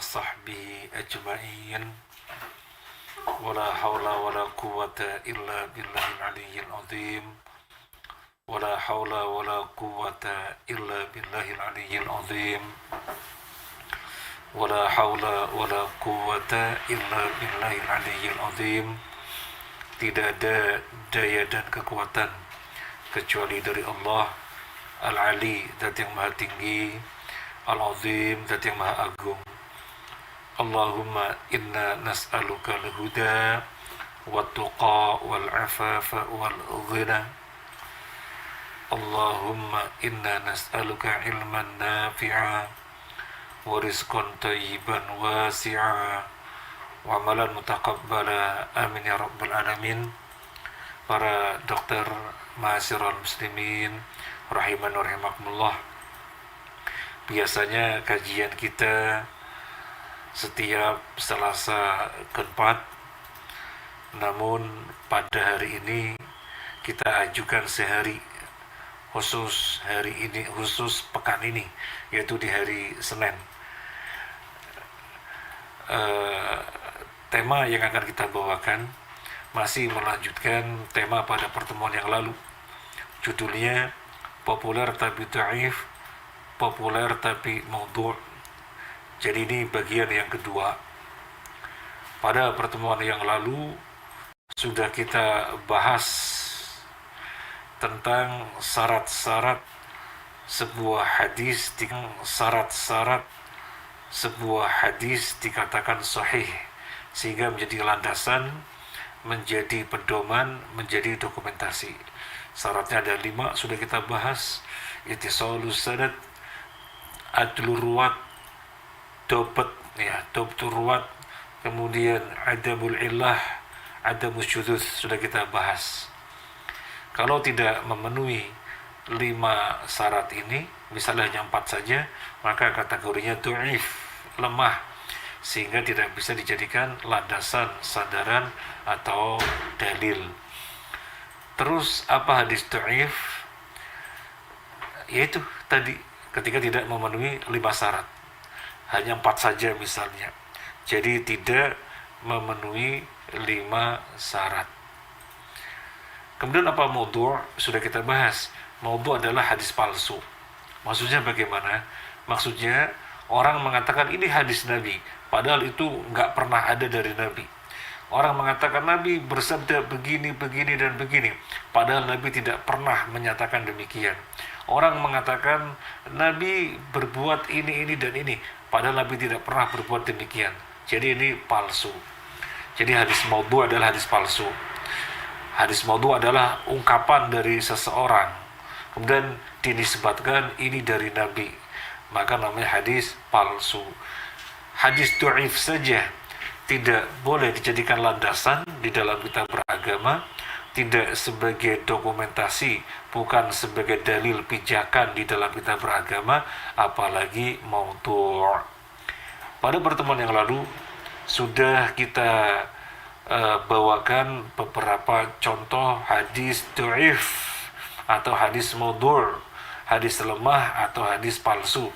وصحبه أجمعين ولا حول ولا قوة إلا بالله العلي العظيم ولا حول ولا قوة إلا بالله العلي العظيم ولا حول ولا قوة إلا بالله العلي العظيم. Tidak ada daya dan kekuatan kecuali dari Allah Al-Ali, Zat yang maha tinggi, Al-Azim, Zat yang maha agung. Allahumma inna nas'aluka al-huda wat-tuqa wal-afafa wal-ghina. Allahumma inna nas'aluka ilman nafi'a wa rizqan tayyiban wasi'a wa amalan mutaqabbala, amin ya rabbal alamin. Para dokter ma'asyiral muslimin rahiman wa rahimakumullah, biasanya kajian kita setiap Selasa keempat, namun pada hari ini kita ajukan sehari khusus, hari ini khusus pekan ini, yaitu di hari Senin. Tema yang akan kita bawakan masih melanjutkan tema pada pertemuan yang lalu. Judulnya populer tapi dhaif, populer tapi maudhu'. Jadi ini bagian yang kedua. Pada pertemuan yang lalu sudah kita bahas tentang syarat-syarat sebuah hadis dikatakan sahih, sehingga menjadi landasan, menjadi pedoman, menjadi dokumentasi. Syaratnya ada 5, sudah kita bahas. Ittisalus sanad, adlur ruwat, dobat ruwat, kemudian adamul illah, adamus syudzuz, sudah kita bahas. Kalau tidak memenuhi 5 syarat ini, misalnya hanya 4 saja, maka kategorinya dhaif, lemah, sehingga tidak bisa dijadikan landasan, sandaran, atau dalil. Terus apa hadis dhaif? Yaitu tadi, ketika tidak memenuhi 5 syarat, hanya 4 saja misalnya, jadi tidak memenuhi 5 syarat. Kemudian apa maudhu'? Sudah kita bahas. Maudhu' adalah hadis palsu. Maksudnya bagaimana? Maksudnya orang mengatakan ini hadis Nabi, padahal itu nggak pernah ada dari Nabi. Orang mengatakan Nabi bersabda begini, begini, dan begini, padahal Nabi tidak pernah menyatakan demikian. Orang mengatakan Nabi berbuat ini, dan ini, padahal Nabi tidak pernah berbuat demikian. Jadi ini palsu. Jadi hadis maudhu' adalah hadis palsu. Hadis maudhu' adalah ungkapan dari seseorang, kemudian dinisbatkan ini dari Nabi, maka namanya hadis palsu. Hadis dhaif saja tidak boleh dijadikan landasan di dalam kita beragama, tidak sebagai dokumentasi, bukan sebagai dalil pijakan di dalam kita beragama, apalagi maudhu'. Pada pertemuan yang lalu sudah kita bawakan beberapa contoh hadis dhaif atau hadis maudhu', hadis lemah atau hadis palsu.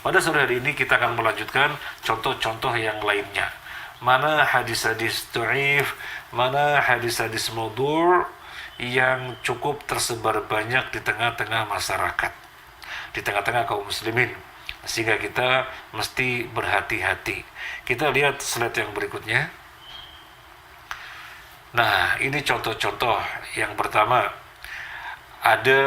Pada sore hari ini kita akan melanjutkan contoh-contoh yang lainnya. Mana hadis-hadis dhaif, mana hadis-hadis maudhu' yang cukup tersebar banyak di tengah-tengah masyarakat, di tengah-tengah kaum muslimin, sehingga kita mesti berhati-hati. Kita lihat slide yang berikutnya. Nah, ini contoh-contoh. Yang pertama, ada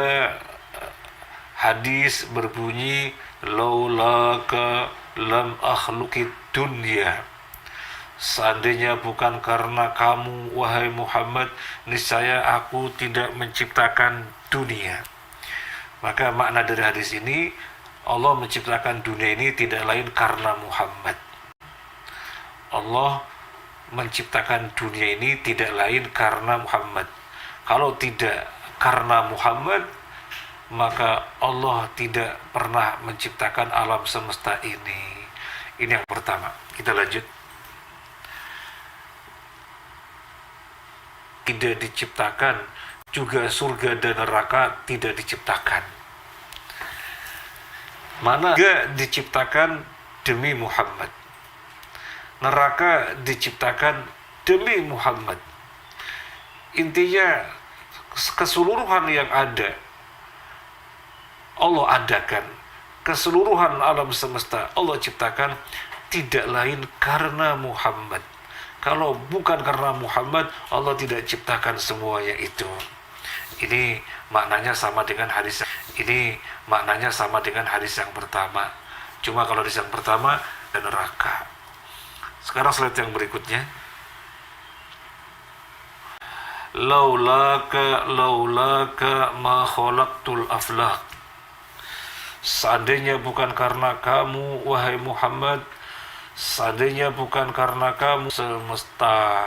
hadis berbunyi laulaka lam akhluqid dunya. Seandainya bukan karena kamu, wahai Muhammad, niscaya aku tidak menciptakan dunia. Maka makna dari hadis ini, Allah menciptakan dunia ini tidak lain karena Muhammad. Allah menciptakan dunia ini tidak lain karena Muhammad. Kalau tidak karena Muhammad, maka Allah tidak pernah menciptakan alam semesta ini. Ini yang pertama. Kita lanjut. Tidak diciptakan, juga surga dan neraka tidak diciptakan. Mana juga diciptakan demi Muhammad. Neraka diciptakan demi Muhammad. Intinya keseluruhan yang ada Allah adakan, keseluruhan alam semesta Allah ciptakan tidak lain karena Muhammad. Kalau bukan karena Muhammad, Allah tidak ciptakan semuanya itu. Ini maknanya sama dengan hadis. Ini maknanya sama dengan hadis yang pertama. Cuma kalau hadis yang pertama dan neraka. Sekarang slide yang berikutnya. Laulaka ma khalaqtul aflaq. Seandainya bukan karena kamu, wahai Muhammad, seandainya bukan karena kamu, semesta.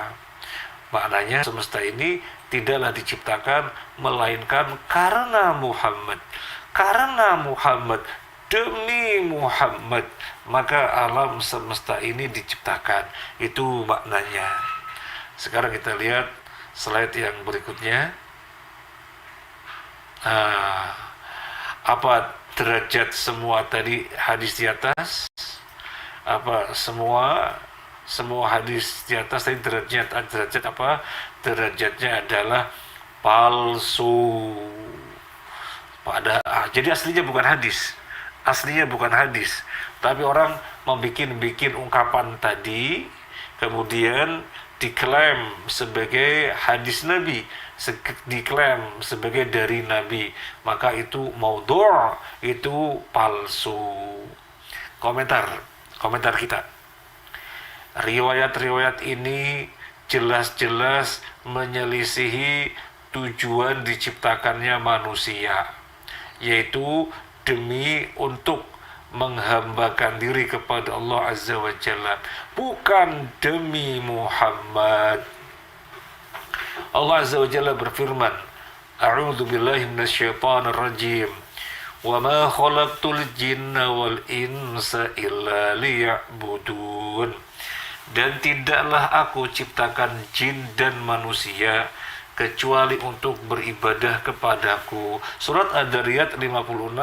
Maknanya semesta ini tidaklah diciptakan melainkan karena Muhammad. Karena Muhammad, demi Muhammad, maka alam semesta ini diciptakan. Itu maknanya. Sekarang kita lihat slide yang berikutnya. Apa derajat semua tadi hadis di atas? Apa semua hadis di atas tadi derajat apa? Derajatnya adalah palsu. Jadi aslinya bukan hadis, tapi orang membikin ungkapan tadi, kemudian diklaim sebagai hadis Nabi, diklaim sebagai dari Nabi, maka itu maudhu', itu palsu. Komentar kita. Riwayat-riwayat ini jelas-jelas menyelisihi tujuan diciptakannya manusia, yaitu demi untuk menghambakan diri kepada Allah Azza wa Jalla, bukan demi Muhammad. Allah Azza wa Jalla berfirman, A'udzu billahi minasyaitonir rajim. Wa ma khalaqtul jinna wal insa illa liya'budun. Dan tidaklah aku ciptakan jin dan manusia kecuali untuk beribadah kepadaku. Surat Ad-Dariyat 56,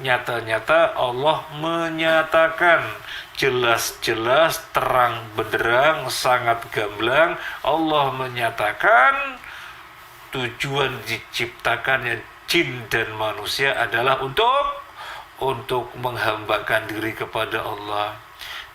nyata-nyata Allah menyatakan jelas-jelas, terang benderang, sangat gamblang. Allah menyatakan tujuan diciptakannya jin dan manusia adalah untuk menghambakan diri kepada Allah.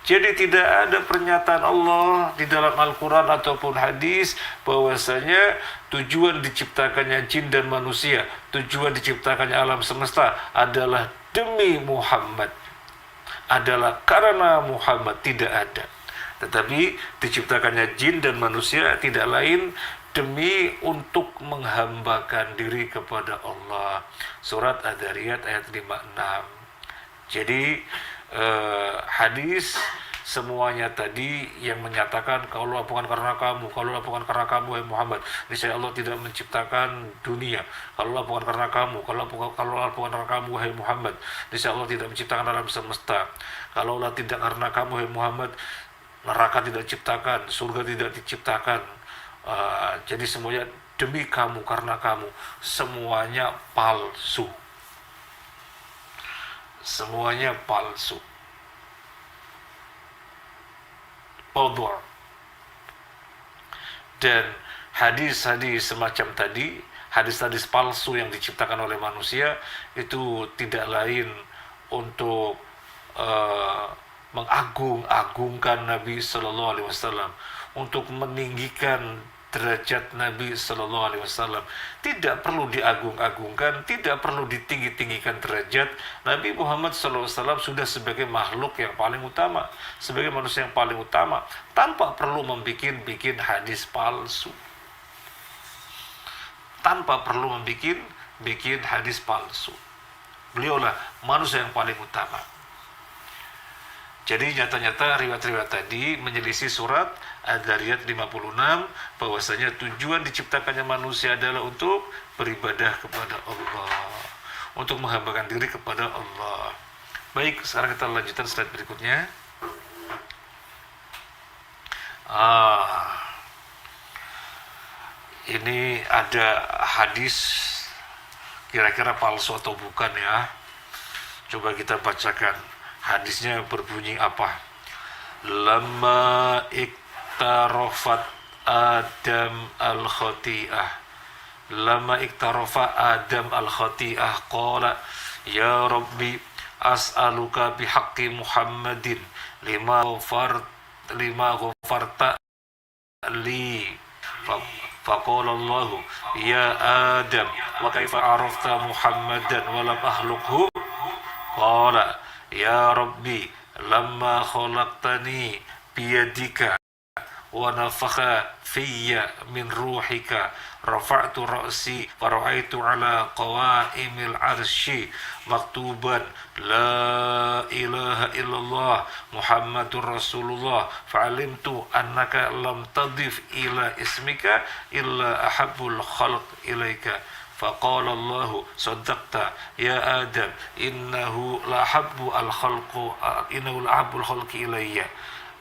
Jadi tidak ada pernyataan Allah di dalam Al-Quran ataupun hadis bahwasanya tujuan diciptakannya jin dan manusia, tujuan diciptakannya alam semesta adalah demi Muhammad, adalah karena Muhammad. Tidak ada. Tetapi diciptakannya jin dan manusia tidak lain demi untuk menghambakan diri kepada Allah. Surat Ad-Dariyat ayat 56. Jadi hadis semuanya tadi yang menyatakan kalau bukan karena kamu, wahai Muhammad, niscaya Allah tidak menciptakan dunia. Kalau bukan karena kamu, bukan karena kamu, wahai Muhammad, niscaya Allah tidak menciptakan alam semesta. Kalau tidak karena kamu, wahai Muhammad, neraka tidak diciptakan, surga tidak diciptakan. Jadi semuanya demi kamu, karena kamu, semuanya palsu. Semuanya palsu. Maudhu'. Dan hadis-hadis semacam tadi, hadis-hadis palsu yang diciptakan oleh manusia, itu tidak lain untuk mengagung-agungkan Nabi Sallallahu Alaihi Wasallam, untuk meninggikan derajat Nabi Sallallahu Alaihi Wasallam. Tidak perlu diagung-agungkan, tidak perlu ditinggi-tinggikan derajat. Nabi Muhammad Sallallahu Alaihi Wasallam sudah sebagai makhluk yang paling utama, sebagai manusia yang paling utama, tanpa perlu membikin hadis palsu, tanpa perlu bikin hadis palsu. Beliaulah manusia yang paling utama. Jadi nyata-nyata riwayat-riwayat tadi menyelisih surat Ad-Dariyat 56 bahwasanya tujuan diciptakannya manusia adalah untuk beribadah kepada Allah, untuk menghambakan diri kepada Allah. Baik, sekarang kita lanjutkan slide berikutnya. Ini ada hadis kira-kira palsu atau bukan ya. Coba kita bacakan. Hadisnya berbunyi apa? Lama iktarafat Adam al-khati'ah. Lama iktarafa Adam al-khati'ah qala ya Rabbi as'aluka bihaqqi Muhammadin lima ghafarta li. Faqala Allah ya Adam wa kaifa arafta Muhammadan wa lam akhluqhu. Qala ya Rabbi lamma khalaqtani biyadika wa nafakha fiyya min ruhika rafa'tu ra'si wa ra'aitu ala qawa'imil arsy maktuban la ilaha illallah Muhammadur Rasulullah fa'alimtu annaka lam tadif ila ismika illa ahabbul khalq ilaika. Faqala Allah saddaqta ya Adam innahu la habbul khalqi ilayya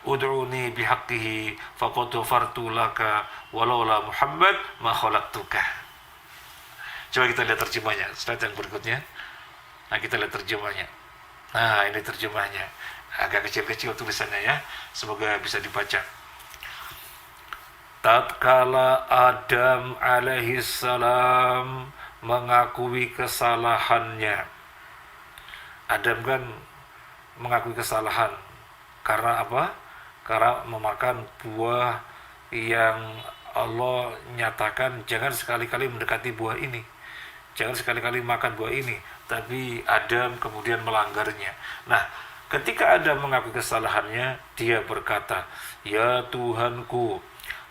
ud'uni bihaqqihi faqad ghafartu laka walaula Muhammad ma khalaqtuka. Coba kita lihat terjemahnya, slide yang berikutnya. Nah, kita lihat terjemahnya. Nah, ini terjemahnya. Agak kecil-kecil tulisannya ya. Semoga bisa dibaca. Tatkala Adam alaihi salam mengakui kesalahannya. Adam kan mengakui kesalahan karena apa? Karena memakan buah yang Allah nyatakan jangan sekali-kali mendekati buah ini, jangan sekali-kali makan buah ini, tapi Adam kemudian melanggarnya. Nah, ketika Adam mengakui kesalahannya, dia berkata, ya Tuhanku,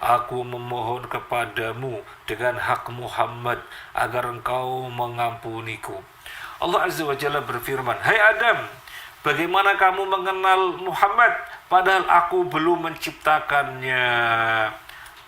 aku memohon kepadamu dengan hak Muhammad agar engkau mengampuniku. Allah Azza wa Jalla berfirman, hai Adam, bagaimana kamu mengenal Muhammad padahal aku belum menciptakannya?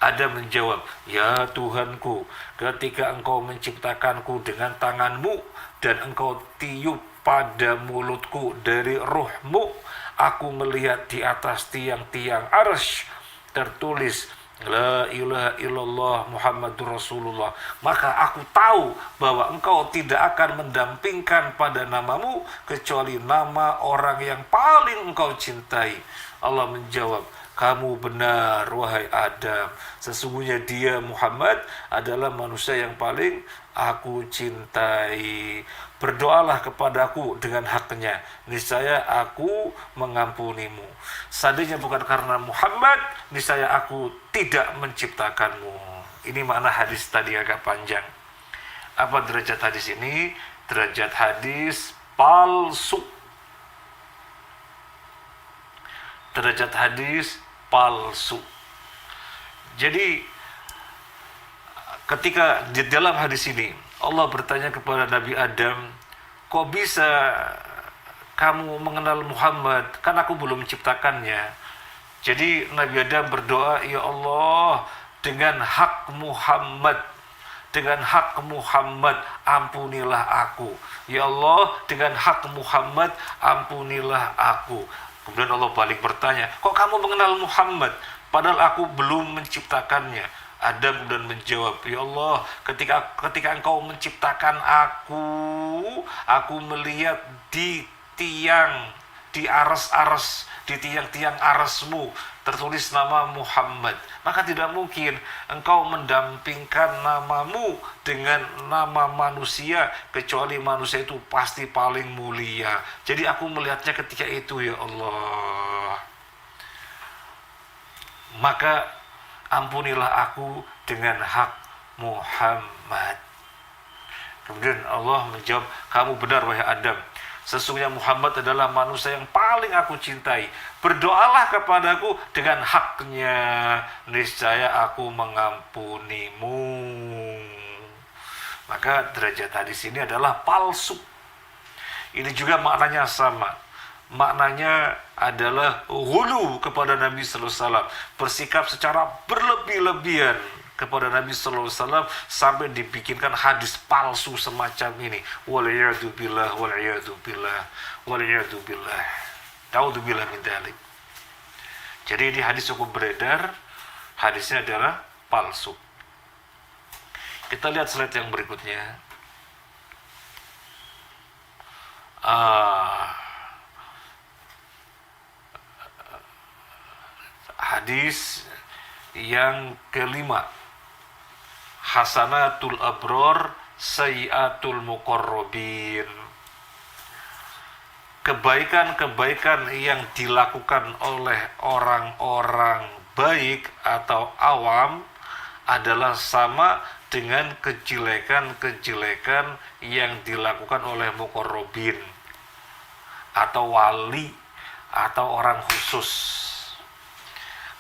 Adam menjawab, ya Tuhanku, ketika engkau menciptakanku dengan tanganmu dan engkau tiup pada mulutku dari ruhmu, aku melihat di atas tiang-tiang arsy tertulis la ilaha illallah Muhammadur Rasulullah. Maka aku tahu bahwa engkau tidak akan mendampingkan pada namamu kecuali nama orang yang paling engkau cintai. Allah menjawab, kamu benar wahai Adam, sesungguhnya dia Muhammad adalah manusia yang paling aku cintai. Berdoalah kepadaku dengan haknya, niscaya aku mengampunimu. Seandainya bukan karena Muhammad, niscaya aku tidak menciptakanmu. Ini makna hadis tadi agak panjang. Apa derajat hadis ini? Derajat hadis palsu. Derajat hadis palsu. Jadi ketika di dalam hadis ini Allah bertanya kepada Nabi Adam, kok bisa kamu mengenal Muhammad? Kan aku belum menciptakannya. Jadi Nabi Adam berdoa, ya Allah, dengan hak Muhammad, dengan hak Muhammad ampunilah aku. Ya Allah, dengan hak Muhammad ampunilah aku. Kemudian Allah balik bertanya, kok kamu mengenal Muhammad padahal aku belum menciptakannya? Adam dan menjawab, ya Allah, ketika engkau menciptakan aku melihat di tiang-tiang arsmu tertulis nama Muhammad. Maka tidak mungkin engkau mendampingkan namamu dengan nama manusia, kecuali manusia itu pasti paling mulia. Jadi aku melihatnya ketika itu, ya Allah, maka ampunilah aku dengan hak Muhammad. Kemudian Allah menjawab, kamu benar wahai Adam, sesungguhnya Muhammad adalah manusia yang paling aku cintai. Berdoalah kepadaku dengan haknya, niscaya aku mengampunimu. Maka derajat hadis ini adalah palsu. Ini juga maknanya sama. Maknanya adalah ghulu kepada Nabi sallallahu alaihi wasallam, bersikap secara berlebih-lebihan kepada Nabi sallallahu alaihi wasallam sampai dibikinkan hadis palsu semacam ini. Waliyadu billah, waliyadu billah, waliyadu billah. Naudzubillah min dzalik. Jadi ini hadis cukup beredar, hadisnya adalah palsu. Kita lihat slide yang berikutnya. Hadis yang kelima, hasanatul abror sayyatul muqarrabin. Kebaikan-kebaikan yang dilakukan oleh orang-orang baik atau awam adalah sama dengan kejelekan-kejelekan yang dilakukan oleh muqarrabin atau wali atau orang khusus.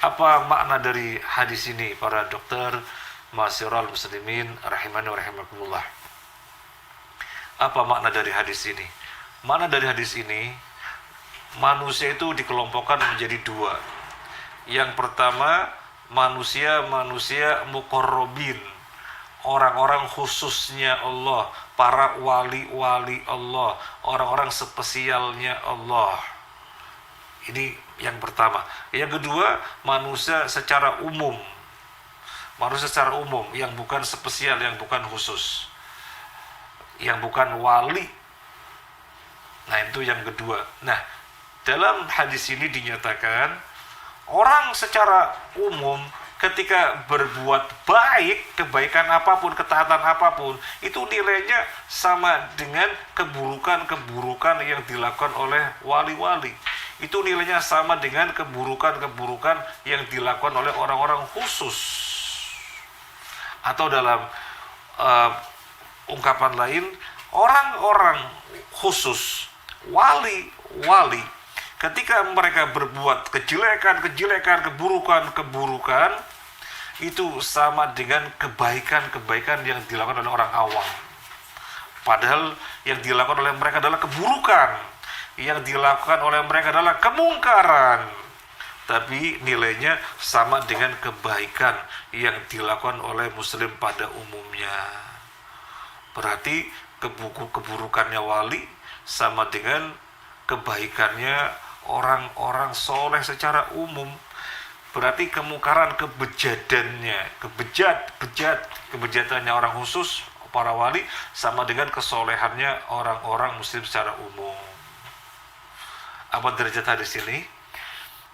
Apa makna dari hadis ini para dokter, ma'asyiral muslimin rahimani wa rahimakumullah? Apa makna dari hadis ini? Makna dari hadis ini, manusia itu dikelompokkan menjadi dua. Yang pertama, manusia muqarrabin, orang-orang khususnya Allah, para wali-wali Allah, orang-orang spesialnya Allah. Ini yang pertama. Yang kedua, manusia secara umum. Manusia secara umum, yang bukan spesial, yang bukan khusus, yang bukan wali. Nah, itu yang kedua. Nah, dalam hadis ini dinyatakan orang secara umum ketika berbuat baik, kebaikan apapun, ketaatan apapun, itu nilainya sama dengan keburukan-keburukan yang dilakukan oleh wali-wali. Itu nilainya sama dengan keburukan-keburukan yang dilakukan oleh orang-orang khusus. Atau dalam ungkapan lain, orang-orang khusus, wali-wali, ketika mereka berbuat kejelekan, keburukan, itu sama dengan kebaikan-kebaikan yang dilakukan oleh orang awam. Padahal yang dilakukan oleh mereka adalah keburukan, yang dilakukan oleh mereka adalah kemungkaran. Tapi nilainya sama dengan kebaikan yang dilakukan oleh muslim pada umumnya. Berarti keburukannya wali sama dengan kebaikannya orang-orang soleh secara umum. Berarti kemungkaran, kebejatannya orang khusus, para wali, sama dengan kesolehannya orang-orang muslim secara umum. Apa derajat hadis ini?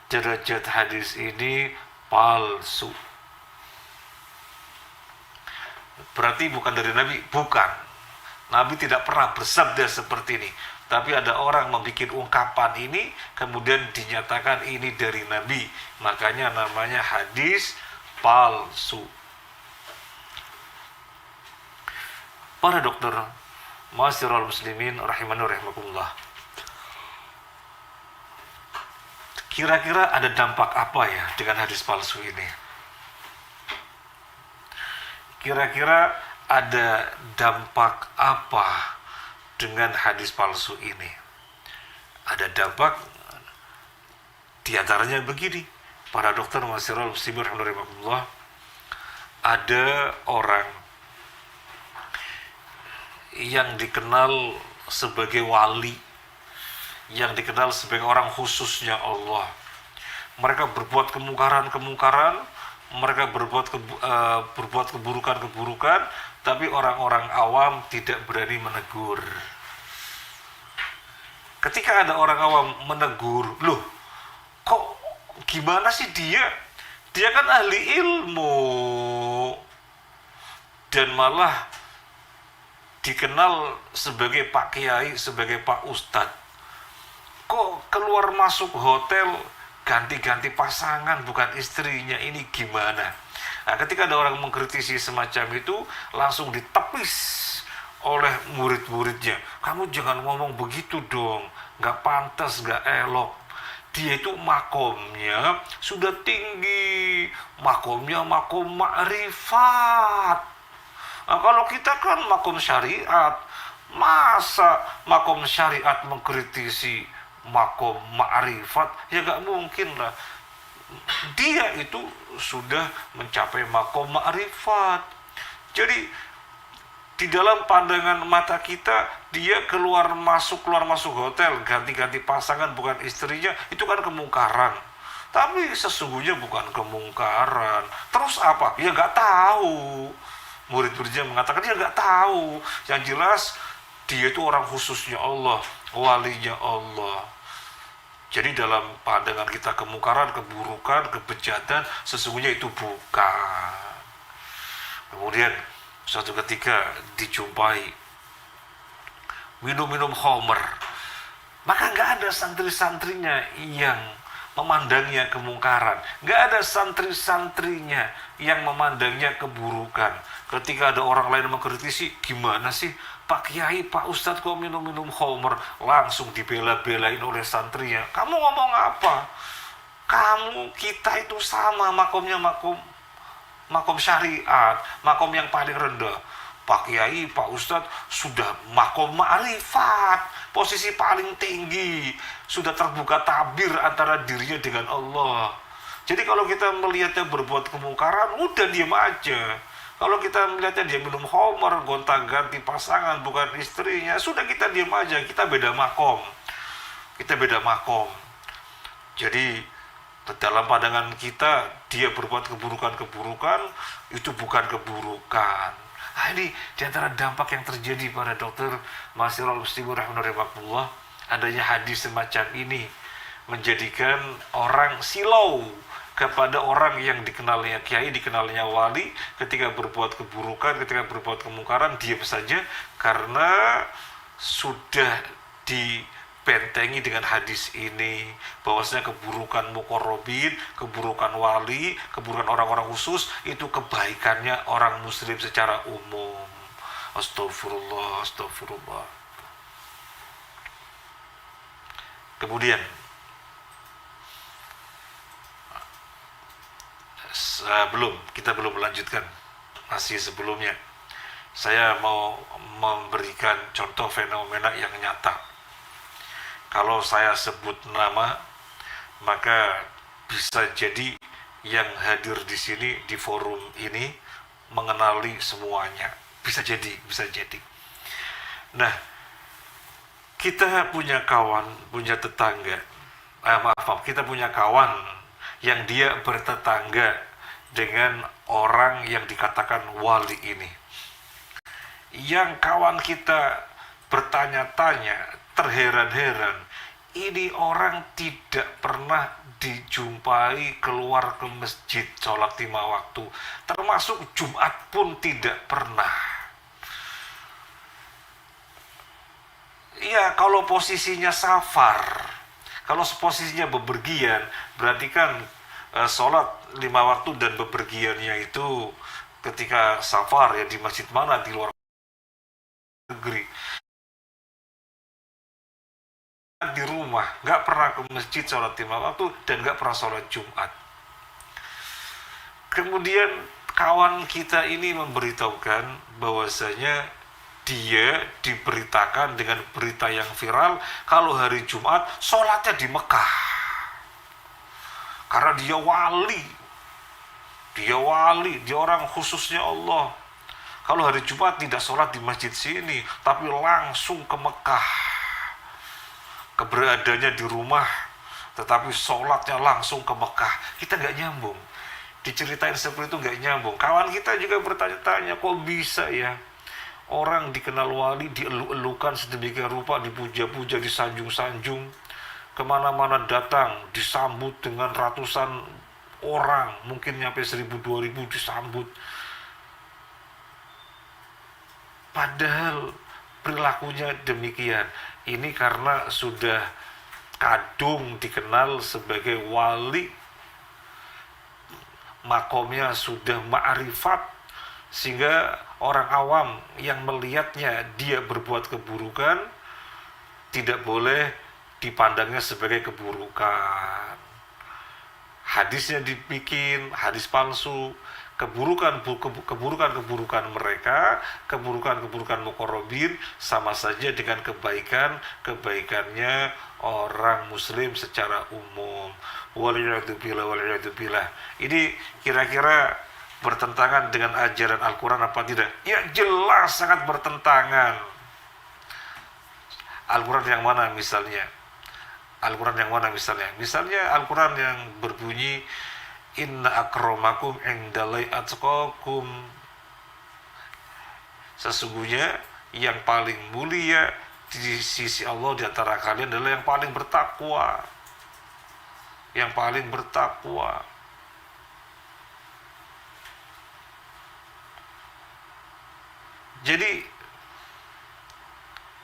Derajat hadis ini palsu. Berarti bukan dari Nabi, bukan. Nabi tidak pernah bersabda seperti ini. Tapi ada orang membuat ungkapan ini, kemudian dinyatakan ini dari Nabi. Makanya namanya hadis palsu. Para dokter, ma'asyiral muslimin rahimani wa rahimakumullah. Kira-kira ada dampak apa ya dengan hadis palsu ini? Kira-kira ada dampak apa dengan hadis palsu ini? Ada dampak, diantaranya begini, para dokter ma'asyiral muslimin rahimahullah, ada orang yang dikenal sebagai wali, yang dikenal sebagai orang khususnya Allah. Mereka berbuat kemungkaran, mereka berbuat keburukan, tapi orang-orang awam tidak berani menegur. Ketika ada orang awam menegur, loh, kok gimana sih dia? Dia kan ahli ilmu dan malah dikenal sebagai Pak Kiai, sebagai Pak Ustadz. Kok keluar masuk hotel ganti-ganti pasangan, bukan istrinya, ini gimana? Nah, ketika ada orang mengkritisi semacam itu, langsung ditepis oleh murid-muridnya. Kamu jangan ngomong begitu dong, nggak pantas, nggak elok. Dia itu makomnya sudah tinggi, makomnya makom ma'rifat. Nah, kalau kita kan makom syariat, masa makom syariat mengkritisi makom ma'rifat? Ya nggak mungkin lah. Dia itu sudah mencapai makom ma'rifat. Jadi di dalam pandangan mata kita, dia keluar masuk hotel, ganti-ganti pasangan bukan istrinya, itu kan kemungkaran. Tapi sesungguhnya bukan kemungkaran. Terus apa? Ya nggak tahu. Murid-muridnya mengatakan dia nggak tahu. Yang jelas dia itu orang khususnya Allah, walinya Allah. Jadi dalam pandangan kita kemungkaran, keburukan, kebejatan sesungguhnya itu bukan. Kemudian suatu ketika dijumpai minum-minum khamr, maka nggak ada santri-santrinya yang memandangnya kemungkaran, nggak ada santri-santrinya yang memandangnya keburukan. Ketika ada orang lain mengkritisi, gimana sih Pak Kiai, Pak Ustadz kok minum-minum khamr, langsung dibela-belain oleh santrinya. Kamu ngomong apa? Kita itu sama makomnya, makom syariat, makom yang paling rendah. Pak Kiai, Pak Ustadz sudah makom ma'rifat, posisi paling tinggi, sudah terbuka tabir antara dirinya dengan Allah. Jadi kalau kita melihatnya berbuat kemungkaran, udah diam aja. Kalau kita melihatnya dia minum khamr, gonta-ganti pasangan, bukan istrinya, sudah kita diam aja. Kita beda makom. Jadi dalam pandangan kita dia berbuat keburukan-keburukan, itu bukan keburukan. Nah, ini diantara dampak yang terjadi pada dokter Masirul Muslimin rahimahullah, adanya hadis semacam ini menjadikan orang silau kepada orang yang dikenalnya kiai, dikenalnya wali, ketika berbuat keburukan, ketika berbuat kemungkaran, diam saja karena sudah dibentengi dengan hadis ini, bahwasanya keburukan muqarrabin, keburukan wali, keburukan orang-orang khusus itu kebaikannya orang muslim secara umum. Astagfirullah, astagfirullah. Kemudian kita belum melanjutkan, masih sebelumnya saya mau memberikan contoh fenomena yang nyata. Kalau saya sebut nama, maka bisa jadi yang hadir di sini di forum ini mengenali semuanya. Bisa jadi. Nah, kita punya kawan, punya tetangga. Kita punya kawan yang dia bertetangga dengan orang yang dikatakan wali ini. Yang kawan kita bertanya-tanya, terheran-heran, ini orang tidak pernah dijumpai keluar ke masjid sholat 5 waktu, termasuk Jumat pun tidak pernah. Iya, kalau posisinya safar, kalau posisinya bepergian, berarti kan sholat 5 waktu dan bepergiannya itu ketika safar ya di masjid mana, di luar negeri, di rumah, nggak pernah ke masjid sholat 5 waktu dan nggak pernah sholat Jumat. Kemudian kawan kita ini memberitahukan bahwasanya dia diberitakan dengan berita yang viral kalau hari Jumat sholatnya di Mekah, karena dia wali, dia orang khususnya Allah. Kalau hari Jumat tidak sholat di masjid sini, tapi langsung ke Mekah. Keberadaannya di rumah, tetapi sholatnya langsung ke Mekah. Kita nggak nyambung. Diceritain seperti itu nggak nyambung. Kawan kita juga bertanya-tanya, kok bisa ya orang dikenal wali, dielu-elukan sedemikian rupa, dipuja-puja, disanjung-sanjung, kemana-mana datang, disambut dengan ratusan orang, mungkin nyampe 1.000-2.000 disambut. Padahal perilakunya demikian. Ini karena sudah kadung dikenal sebagai wali, makomnya sudah ma'rifat, sehingga orang awam yang melihatnya dia berbuat keburukan tidak boleh dipandangnya sebagai keburukan. Hadisnya dibikin hadis palsu, keburukan mereka, keburukan muqarrabin sama saja dengan kebaikannya orang muslim secara umum. Waliyadzubillah. Ini kira-kira bertentangan dengan ajaran Al-Quran apa tidak? Ya jelas sangat bertentangan. Al-Quran yang mana misalnya? Misalnya Al-Quran yang berbunyi Inna akramakum indallai atqakum. Sesungguhnya yang paling mulia di sisi Allah di antara kalian adalah yang paling bertakwa. yang paling bertakwa. Jadi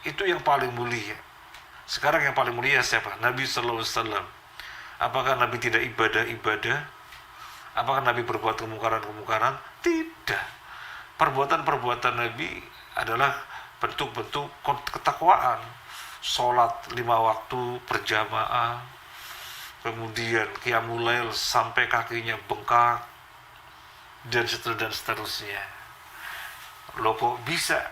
itu yang paling mulia. Sekarang yang paling mulia siapa? Nabi sallallahu alaihi wasallam. Apakah Nabi tidak ibadah-ibadah? Apakah Nabi berbuat kemungkaran-kemungkaran? Tidak. Perbuatan-perbuatan Nabi adalah bentuk-bentuk ketakwaan. Sholat 5 waktu berjamaah, kemudian qiyamul lail sampai kakinya bengkak, dan seterusnya. Loh kok bisa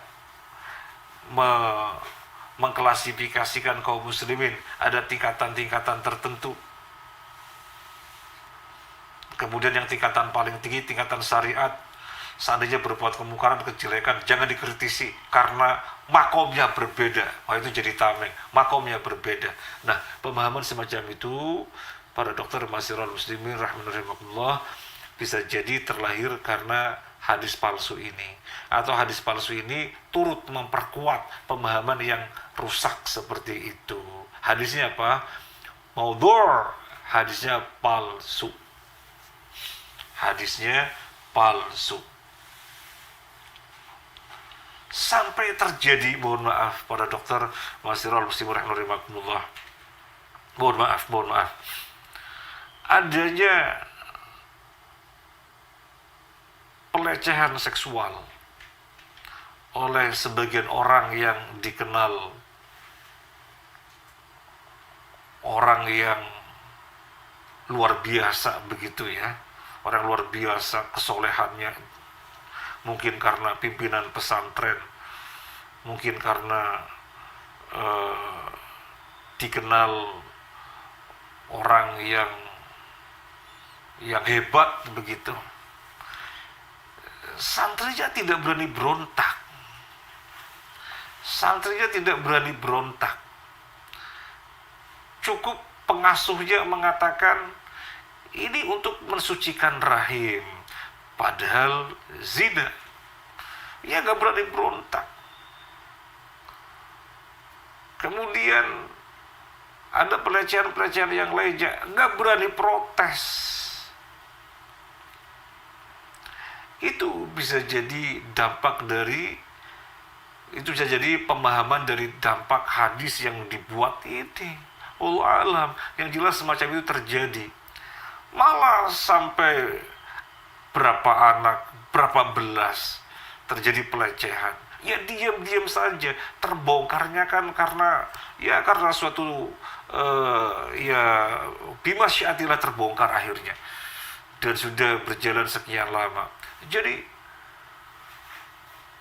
mengklasifikasikan kaum muslimin ada tingkatan-tingkatan tertentu? Kemudian yang tingkatan paling tinggi, tingkatan syariat, seandainya berbuat kemungkaran, kejelekan, jangan dikritisi karena makomnya berbeda. Wah, itu jadi tameng, makomnya berbeda. Nah, pemahaman semacam itu para dokter Masyiral Muslimin rahimakumullah bisa jadi terlahir karena hadis palsu ini, atau hadis palsu ini turut memperkuat pemahaman yang rusak seperti itu. Hadisnya apa? Maudhu', hadisnya palsu. Hadisnya palsu. Sampai terjadi, mohon maaf para dokter Masyiral Muslimin rahimakumullah, mohon maaf, adanya pelecehan seksual oleh sebagian orang yang dikenal orang yang luar biasa begitu ya, orang luar biasa kesolehannya, mungkin karena pimpinan pesantren, mungkin karena dikenal orang yang hebat begitu. Santrinya tidak berani berontak. Santrinya tidak berani berontak. Cukup pengasuhnya mengatakan ini untuk mensucikan rahim, padahal zina. Ia gak berani berontak. Kemudian ada pelecehan-pelecehan yang lainnya, gak berani protes. Itu bisa jadi dampak dari, itu bisa jadi pemahaman dari dampak hadis yang dibuat ini. Allah alam, yang jelas semacam itu terjadi. Malah sampai berapa anak, berapa belas terjadi pelecehan. Ya diam-diam saja, terbongkarnya kan karena suatu bimasyiatillah terbongkar akhirnya. Dan sudah berjalan sekian lama. Jadi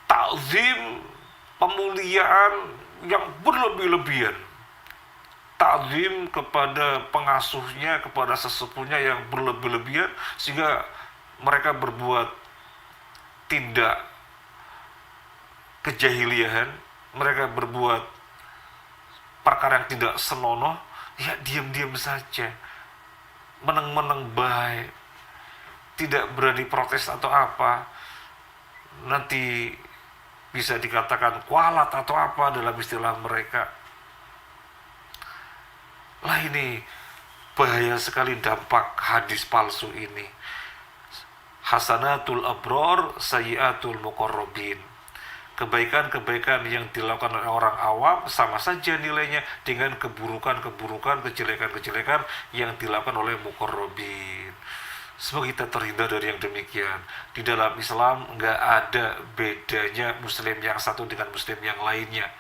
takzim, pemuliaan yang berlebih-lebihan, takzim kepada pengasuhnya, kepada sesepuhnya yang berlebih-lebihan, sehingga mereka berbuat tindak kejahiliahan, mereka berbuat perkara yang tidak senonoh, ya diam-diam saja, meneng-meneng baik, tidak berani protes atau apa, nanti bisa dikatakan kualat atau apa dalam istilah mereka. Lah ini bahaya sekali dampak hadis palsu ini. Hasanatul abror, sayyiatul muqarrabin. Kebaikan-kebaikan yang dilakukan oleh orang awam sama saja nilainya dengan keburukan-keburukan, kejelekan-kejelekan yang dilakukan oleh muqarrabin. Semoga kita terhindar dari yang demikian. Di dalam Islam nggak ada bedanya muslim yang satu dengan muslim yang lainnya.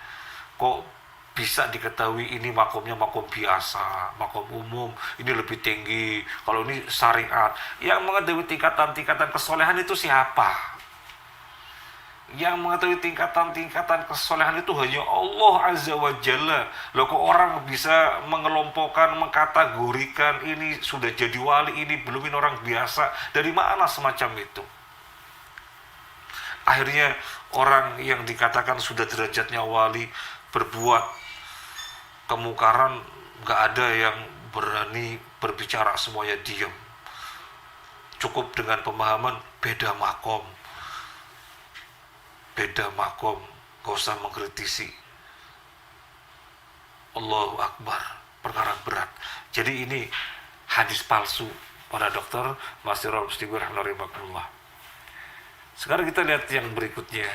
Kok bisa diketahui ini makomnya makom biasa, makom umum, ini lebih tinggi, kalau ini syariat. Yang mengetahui tingkatan-tingkatan kesolehan itu siapa? Yang mengetahui tingkatan-tingkatan kesolehan itu hanya Allah Azza wa Jalla. Loh kok orang bisa mengelompokkan, mengkategorikan ini sudah jadi wali, ini belum, ini orang biasa. Dari mana semacam itu? Akhirnya orang yang dikatakan sudah derajatnya wali berbuat kemungkaran, gak ada yang berani berbicara, semuanya diam. Cukup dengan pemahaman beda makom, gak usah mengkritisi. Allahu Akbar, perkara berat. Jadi ini hadis palsu para dokter Masirul Muslimin rahimahullah. Sekarang kita lihat yang berikutnya.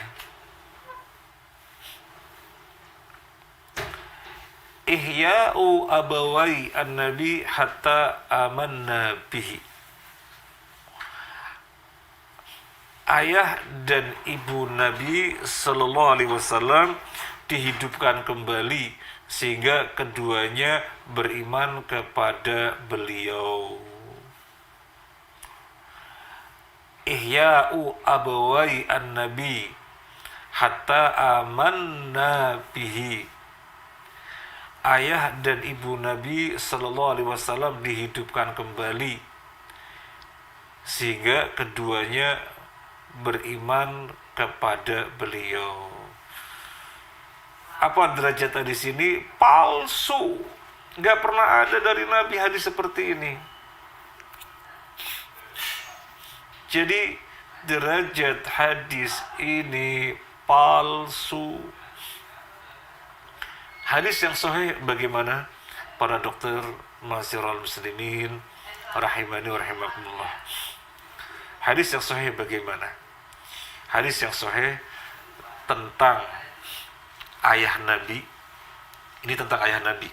Ihya'u abawai an-nabi hatta amanna bihi. Ayah dan ibu Nabi Sallallahu Alaihi Wasallam dihidupkan kembali sehingga keduanya beriman kepada beliau. Ihya'u abawai an-nabi hatta amanna bihi. Ayah dan ibu Nabi Sallallahu Alaihi Wasallam dihidupkan kembali sehingga keduanya beriman kepada beliau. Apa derajat di sini? Palsu. Nggak pernah ada dari Nabi hadis seperti ini. Jadi derajat hadis ini palsu. Hadis yang sahih bagaimana? Para dokter Masirul Muslimin rahimani wa rahimakumullah. Hadis yang sahih bagaimana? Hadis yang sahih tentang ayah Nabi. Ini tentang ayah Nabi.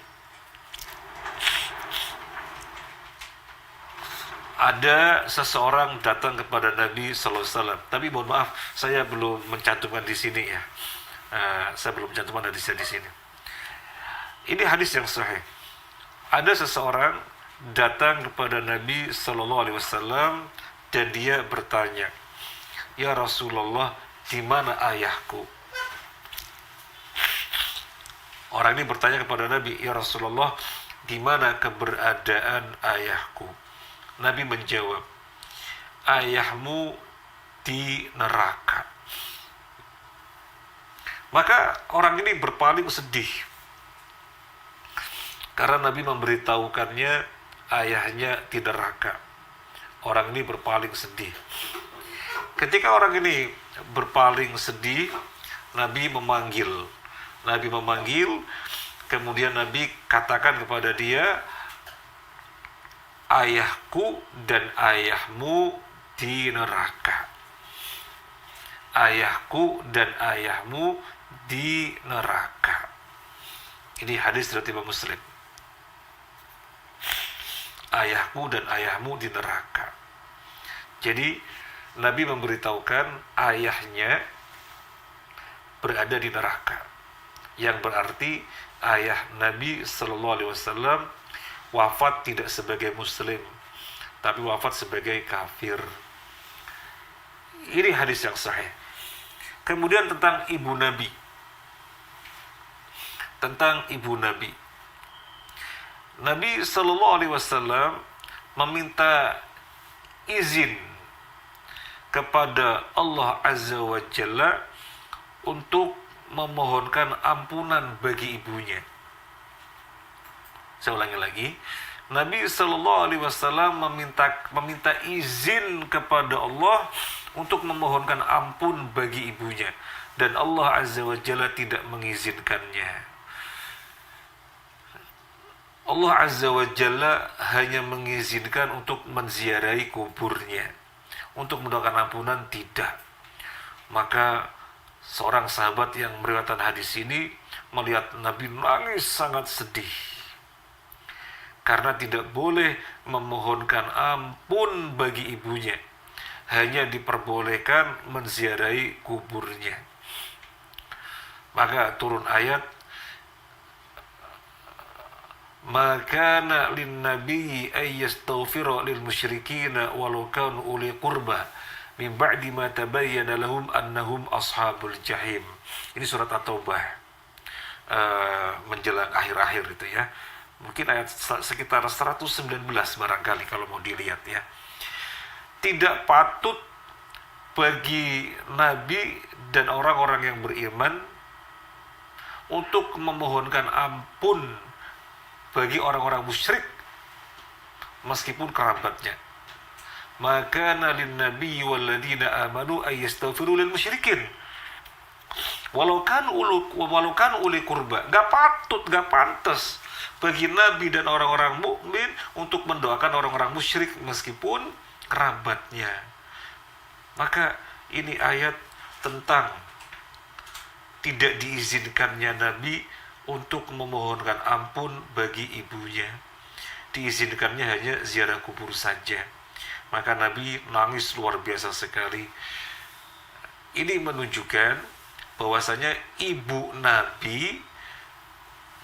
Ada seseorang datang kepada Nabi Sallallahu Alaihi Wasallam. Tapi mohon maaf, saya belum mencantumkan di sini ya. Saya belum mencantumkan hadisnya di sini. Ini hadis yang sahih. Ada seseorang datang kepada Nabi Sallallahu Alaihi Wasallam dan dia bertanya, "Ya Rasulullah, di mana ayahku?" Orang ini bertanya kepada Nabi, "Ya Rasulullah, di mana keberadaan ayahku?" Nabi menjawab, "Ayahmu di neraka." Maka orang ini berpaling sedih karena Nabi memberitahukannya ayahnya di neraka. Orang ini berpaling sedih. Ketika orang ini berpaling sedih, Nabi memanggil, kemudian Nabi katakan kepada dia, "Ayahku dan ayahmu di neraka." Ayahku dan ayahmu di neraka. Ini hadis dari Imam Muslim. Ayahku dan ayahmu di neraka. Jadi Nabi memberitahukan ayahnya berada di neraka. Yang berarti ayah Nabi Sallallahu Alaihi Wasallam wafat tidak sebagai muslim, tapi wafat sebagai kafir. Ini hadis yang sahih. Kemudian tentang ibu Nabi. Tentang ibu Nabi. Nabi Sallallahu Alaihi Wasallam meminta izin kepada Allah Azza wa Jalla untuk memohonkan ampunan bagi ibunya. Saya ulangi lagi. Nabi Sallallahu Alaihi Wasallam meminta izin kepada Allah untuk memohonkan ampun bagi ibunya, dan Allah Azza wa Jalla tidak mengizinkannya. Allah Azza wa Jalla hanya mengizinkan untuk menziarahi kuburnya. Untuk mendoakan ampunan tidak. Maka seorang sahabat yang meriwayatkan hadis ini melihat Nabi nangis sangat sedih. Karena tidak boleh memohonkan ampun bagi ibunya. Hanya diperbolehkan menziarahi kuburnya. Maka turun ayat, "Maka lin nabi ay yastaghfira lil musyrikin walau kanu uli qurba min ba'di ma tabayyana lahum annahum ashabul jahim." Ini surat At-Taubah, menjelang akhir-akhir itu ya. Mungkin ayat sekitar 119 barangkali kalau mau dilihat ya. Tidak patut bagi Nabi dan orang-orang yang beriman untuk memohonkan ampun bagi orang-orang musyrik meskipun kerabatnya. Maka lin nabi walladzina amanu ay yastaghfiru lil musyrikin walau kan uli kurba. Gak patut, gak pantas bagi Nabi dan orang-orang mukmin untuk mendoakan orang-orang musyrik meskipun kerabatnya. Maka ini ayat tentang tidak diizinkannya Nabi untuk memohonkan ampun bagi ibunya. Diizinkannya hanya ziarah kubur saja. Maka Nabi nangis luar biasa sekali. Ini menunjukkan bahwasanya ibu Nabi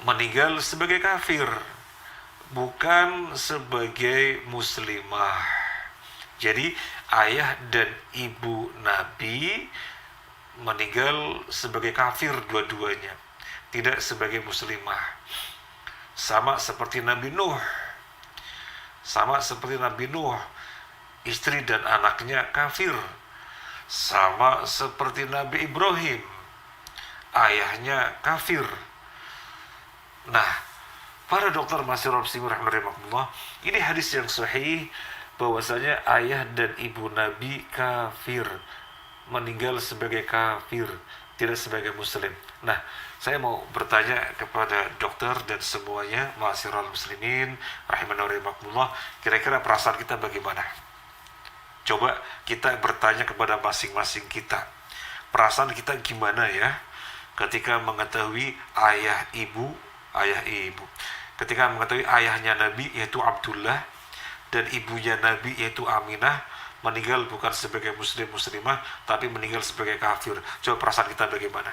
meninggal sebagai kafir, bukan sebagai muslimah. Jadi ayah dan ibu Nabi meninggal sebagai kafir dua-duanya, tidak sebagai muslimah. Sama seperti Nabi Nuh. Istri dan anaknya kafir. Sama seperti Nabi Ibrahim, ayahnya kafir. Nah, para dokter Masyarul Muslimin rahimahumullah, ini hadis yang sahih bahwasanya ayah dan ibu Nabi kafir, meninggal sebagai kafir, tidak sebagai muslim. Nah, saya mau bertanya kepada dokter dan semuanya Masyarul Muslimin rahimahumullah, kira-kira perasaan kita bagaimana? Coba kita bertanya kepada masing-masing kita. Perasaan kita gimana ya ketika mengetahui ayah ibu. Ketika mengetahui ayahnya Nabi yaitu Abdullah dan ibunya Nabi yaitu Aminah meninggal bukan sebagai muslimah tapi meninggal sebagai kafir. Coba perasaan kita bagaimana?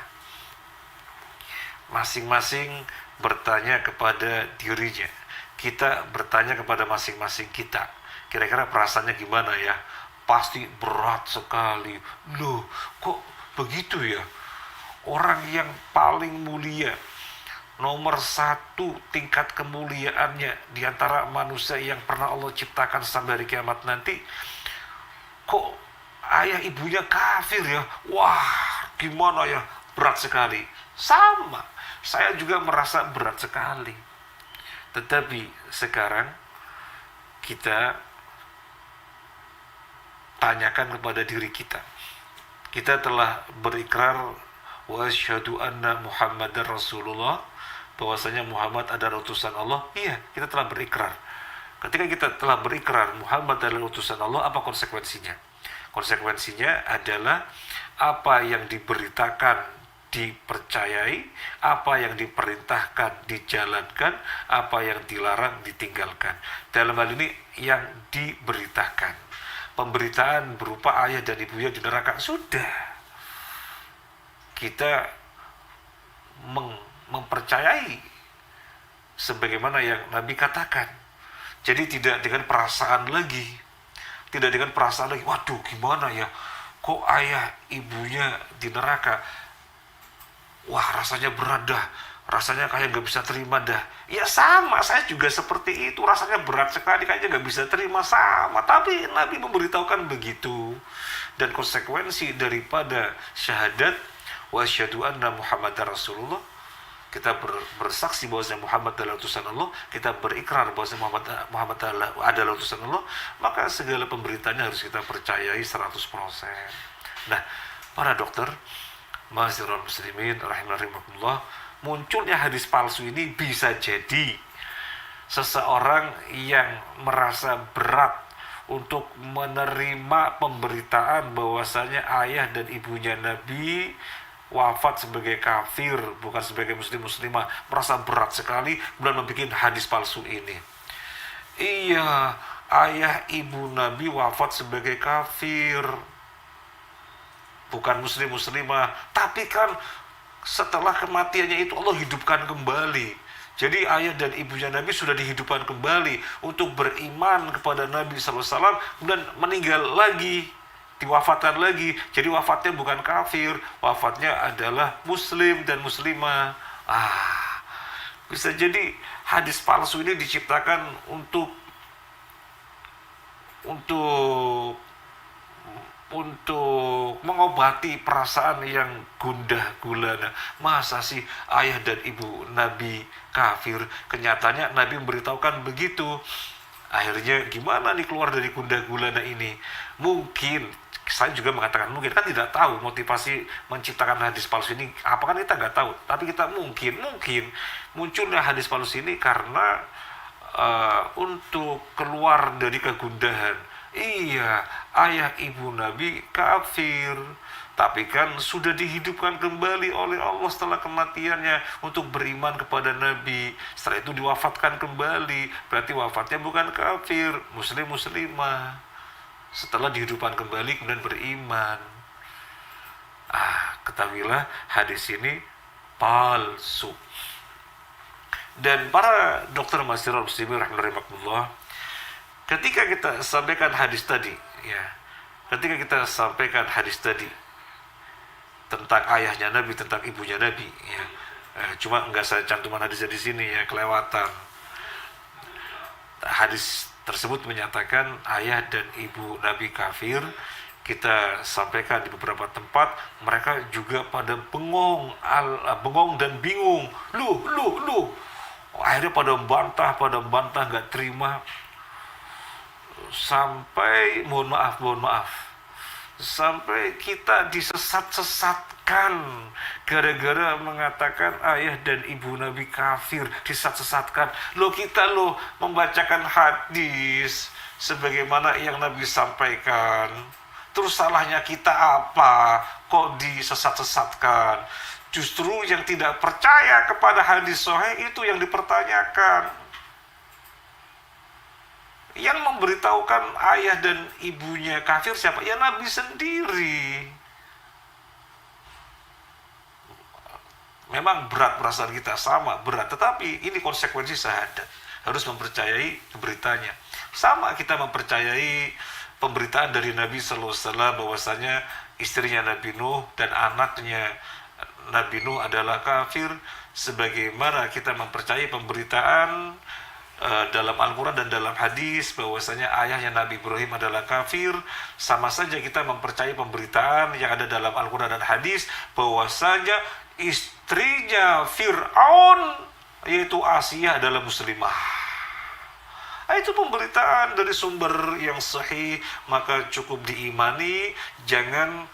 Masing-masing bertanya kepada dirinya. Kita bertanya kepada masing-masing kita. Kira-kira perasaannya gimana ya? Pasti berat sekali. Loh, kok begitu ya? Orang yang paling mulia, nomor 1 tingkat kemuliaannya di antara manusia yang pernah Allah ciptakan sampai hari kiamat nanti, kok ayah ibunya kafir ya? Wah, gimana ya? Berat sekali. Sama, saya juga merasa berat sekali. Tetapi sekarang kita tanyakan kepada diri kita. Kita telah berikrar wa asyhadu anna Muhammadar Rasulullah, bahwasanya Muhammad adalah utusan Allah. Iya, kita telah berikrar. Ketika kita telah berikrar Muhammad adalah utusan Allah, apa konsekuensinya? Konsekuensinya adalah apa yang diberitakan dipercayai, apa yang diperintahkan dijalankan, apa yang dilarang ditinggalkan. Dalam hal ini yang diberitakan. Pemberitaan berupa ayah dan ibunya di neraka, sudah. Kita mempercayai sebagaimana yang Nabi katakan. Jadi tidak dengan perasaan lagi. Waduh, gimana ya? Kok ayah ibunya di neraka? Wah, rasanya berat dah. Rasanya kayak gak bisa terima dah. Ya sama, saya juga seperti itu. Rasanya berat sekali, kayaknya gak bisa terima, sama. Tapi Nabi memberitahukan begitu. Dan konsekuensi daripada syahadat wa asyhadu anna Muhammadar Rasulullah, kita bersaksi bahwa Muhammad adalah utusan Allah, kita berikrar bahwa Muhammad adalah utusan Allah, maka segala pemberitaannya harus kita percayai 100%. Nah, para dokter Masyarul Muslimin rahimahumullah, munculnya hadis palsu ini bisa jadi seseorang yang merasa berat untuk menerima pemberitaan bahwasanya ayah dan ibunya Nabi wafat sebagai kafir, bukan sebagai muslimah, merasa berat sekali, kemudian membuat hadis palsu ini. Iya, ayah ibu Nabi wafat sebagai kafir, bukan muslimah, tapi kan setelah kematiannya itu Allah hidupkan kembali. Jadi ayah dan ibunya Nabi sudah dihidupkan kembali untuk beriman kepada Nabi SAW, kemudian meninggal lagi, diwafatkan lagi. Jadi wafatnya bukan kafir, wafatnya adalah muslim dan muslimah. Bisa jadi hadis palsu ini diciptakan untuk mengobati perasaan yang gundah gulana. Masa sih ayah dan ibu Nabi kafir? Kenyataannya Nabi memberitahukan begitu. Akhirnya gimana nih keluar dari gundah gulana ini? Mungkin Saya juga mengatakan mungkin, kan tidak tahu motivasi menciptakan hadis palsu ini apa, kan kita nggak tahu. Tapi kita mungkin munculnya hadis palsu ini karena untuk keluar dari kegundahan. Iya, ayah ibu Nabi kafir, tapi kan sudah dihidupkan kembali oleh Allah setelah kematiannya untuk beriman kepada Nabi. Setelah itu diwafatkan kembali, berarti wafatnya bukan kafir, muslimah. Setelah dihidupkan kembali kemudian beriman. Ketahuilah hadis ini palsu. Dan para dokter masyarakat muslimin rahimahullah, ketika kita sampaikan hadis tadi, tentang ayahnya Nabi, tentang ibunya Nabi, cuma nggak saya cantuman hadisnya di sini, kelewatan. Hadis tersebut menyatakan ayah dan ibu Nabi kafir. Kita sampaikan di beberapa tempat, mereka juga pada bengong dan bingung. Lu. Akhirnya pada bantah, nggak terima. Sampai mohon maaf, sampai kita disesatkan gara-gara mengatakan ayah dan ibu Nabi kafir, disesatkan. Kita membacakan hadis sebagaimana yang Nabi sampaikan. Terus salahnya kita apa? Kok disesatkan? Justru yang tidak percaya kepada hadis sahih itu yang dipertanyakan. Yang memberitahukan ayah dan ibunya kafir siapa? Ya Nabi sendiri. Memang berat perasaan kita, sama berat, tetapi ini konsekuensi syahadat. Harus mempercayai beritanya. Sama kita mempercayai pemberitaan dari Nabi sallallahu alaihi wasallam bahwasanya istrinya Nabi Nuh dan anaknya Nabi Nuh adalah kafir, sebagaimana kita mempercayai pemberitaan dalam Al-Quran dan dalam hadis bahwasanya ayahnya Nabi Ibrahim adalah kafir. Sama saja kita mempercayai pemberitaan yang ada dalam Al-Quran dan hadis bahwasanya istrinya Fir'aun yaitu Asiyah adalah muslimah. Itu pemberitaan dari sumber yang sahih, maka cukup diimani, jangan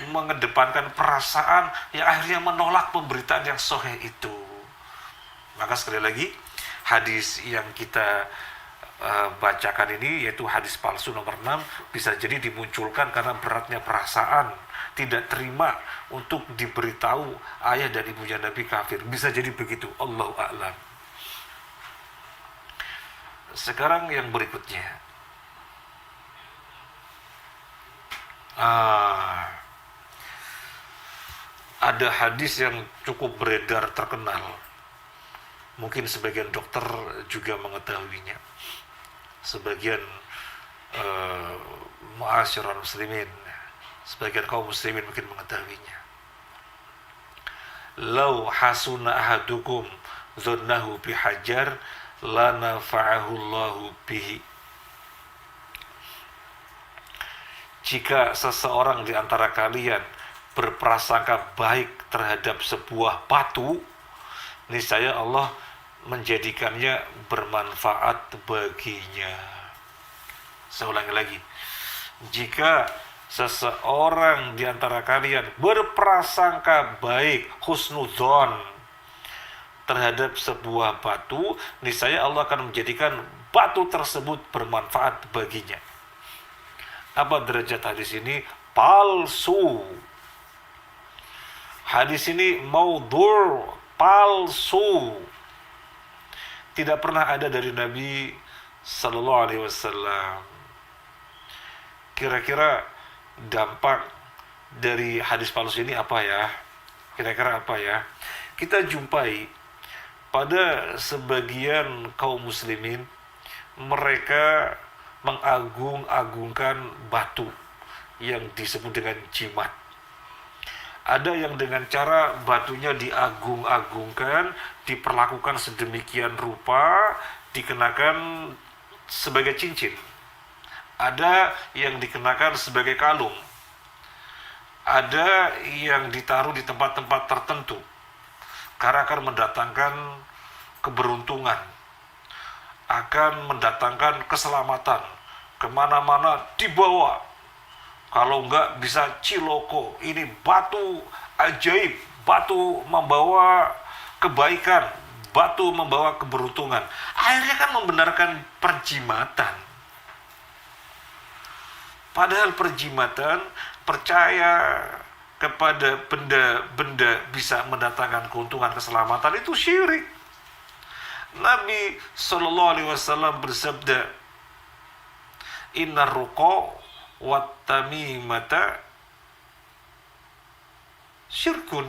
mengedepankan perasaan yang akhirnya menolak pemberitaan yang sahih itu. Maka sekali lagi, hadis yang kita bacakan ini, yaitu hadis palsu nomor 6, bisa jadi dimunculkan karena beratnya perasaan, tidak terima untuk diberitahu ayah dan ibunya Nabi kafir. Bisa jadi begitu, Allahu a'lam. Sekarang yang berikutnya, ada hadis yang cukup beredar terkenal. Mungkin sebagian dokter juga mengetahuinya. Sebagian ma'asyiral muslimin, sebagian kaum muslimin mungkin mengetahuinya. Lau hasuna ahadukum dhannahu bihajar la nafa'ahu Allahu bihi. Jika seseorang di antara kalian berprasangka baik terhadap sebuah batu, niscaya Allah menjadikannya bermanfaat baginya. Saya ulangi lagi. Jika seseorang di antara kalian berprasangka baik, husnudzon, terhadap sebuah batu, niscaya Allah akan menjadikan batu tersebut bermanfaat baginya. Apa derajat hadis ini? Palsu. Hadis ini maudhu', palsu. Tidak pernah ada dari Nabi sallallahu alaihi wasallam. Kira-kira dampak dari hadis palsu ini apa ya? Kira-kira apa ya? Kita jumpai pada sebagian kaum muslimin, mereka mengagung-agungkan batu yang disebut dengan jimat. Ada yang dengan cara batunya diagung-agungkan, diperlakukan sedemikian rupa, dikenakan sebagai cincin. Ada yang dikenakan sebagai kalung. Ada yang ditaruh di tempat-tempat tertentu karena akan mendatangkan keberuntungan, akan mendatangkan keselamatan, kemana-mana dibawa, Kalau enggak bisa ciloko, ini batu ajaib, batu membawa kebaikan, batu membawa keberuntungan. Akhirnya kan membenarkan perjimatan. Padahal perjimatan percaya kepada benda-benda bisa mendatangkan keuntungan, keselamatan, itu syirik. Nabi Shallallahu Alaihi Wasallam bersabda, Inna ruqa wat tamimata syirkun.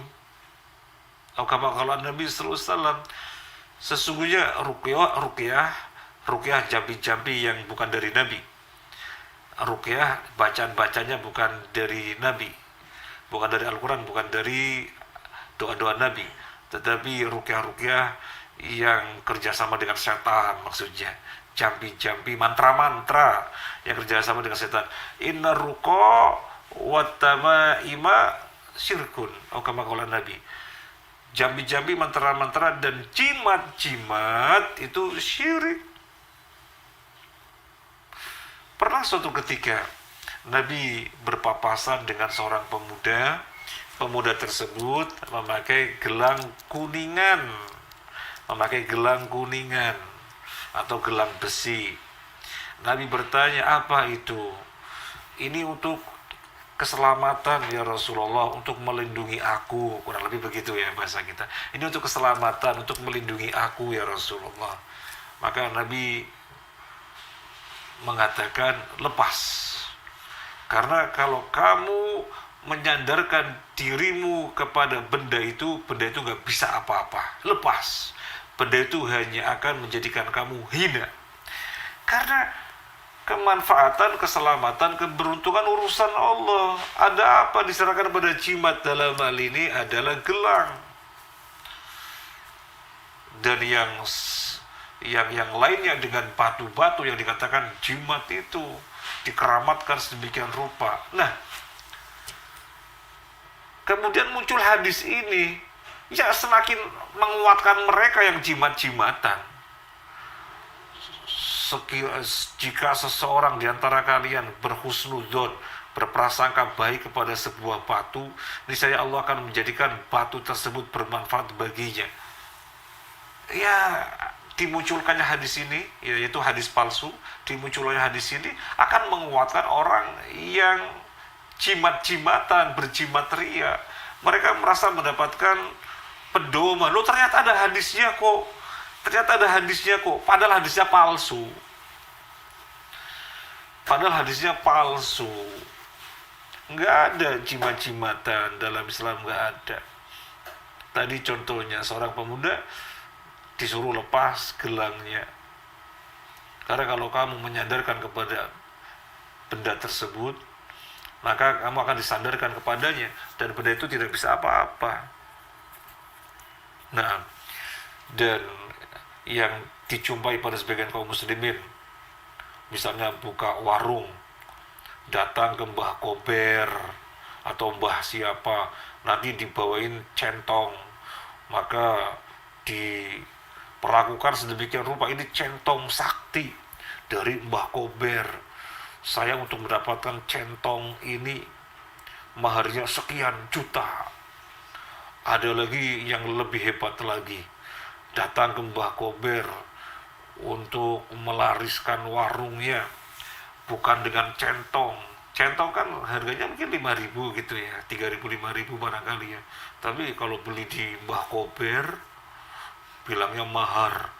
Atau kama qala Nabi sallallahu alaihi wasallam, sesungguhnya ruqyah jambi-jambi yang bukan dari Nabi. Ruqyah bacaan-bacanya bukan dari Nabi, bukan dari Al-Quran, bukan dari doa-doa Nabi, tetapi ruqyah-ruqyah yang kerjasama dengan setan, maksudnya jambi-jambi, mantra-mantra yang kerjasama dengan setan. Inna ruqa wat tamaima syirkun. Oh, kama qala Nabi. Jambi-jambi, mantra-mantra dan jimat-jimat itu syirik. Pernah suatu ketika Nabi berpapasan dengan seorang pemuda. Pemuda tersebut memakai gelang kuningan, atau gelang besi. Nabi bertanya, apa itu? Ini untuk keselamatan ya Rasulullah, untuk melindungi aku, kurang lebih begitu ya bahasa kita. Ini untuk keselamatan, untuk melindungi aku ya Rasulullah. Maka Nabi mengatakan, lepas. Karena kalau kamu menyandarkan dirimu kepada benda itu gak bisa apa-apa. Lepas. Benda itu hanya akan menjadikan kamu hina. Karena kemanfaatan, keselamatan, keberuntungan urusan Allah. Ada apa diserahkan pada jimat? Dalam hal ini adalah gelang. Dan yang lainnya dengan batu-batu yang dikatakan jimat itu dikeramatkan sedemikian rupa. Nah, kemudian muncul hadis ini, ya semakin menguatkan mereka yang jimat-jimatan. Jika seseorang di antara kalian berhusnudzon, berprasangka baik kepada sebuah batu, niscaya Allah akan menjadikan batu tersebut bermanfaat baginya. Ya, dimunculkannya hadis ini, yaitu hadis palsu, dimunculkannya hadis ini akan menguatkan orang yang jimat-jimatan, berjimat ria. Mereka merasa mendapatkan pedoman. Loh, ternyata ada hadisnya kok. Padahal hadisnya palsu. Nggak ada jimat-jimatan dalam Islam, nggak ada. Tadi contohnya seorang pemuda disuruh lepas gelangnya. Karena kalau kamu menyandarkan kepada benda tersebut, maka kamu akan disandarkan kepadanya dan benda itu tidak bisa apa-apa. Nah, dan yang dijumpai pada sebagian kaum muslimin, misalnya buka warung, datang ke Mbah Kober atau Mbah siapa, nanti dibawain centong, maka diperlakukan sedemikian rupa, ini centong sakti dari Mbah Kober. Saya untuk mendapatkan centong ini maharnya sekian juta. Ada lagi yang lebih hebat lagi, datang ke Mbah Kober untuk melariskan warungnya, bukan dengan centong. Centong kan harganya mungkin 5.000 gitu ya, 3.000, 5.000 barangkali ya. Tapi kalau beli di Mbah Kober, bilangnya mahar.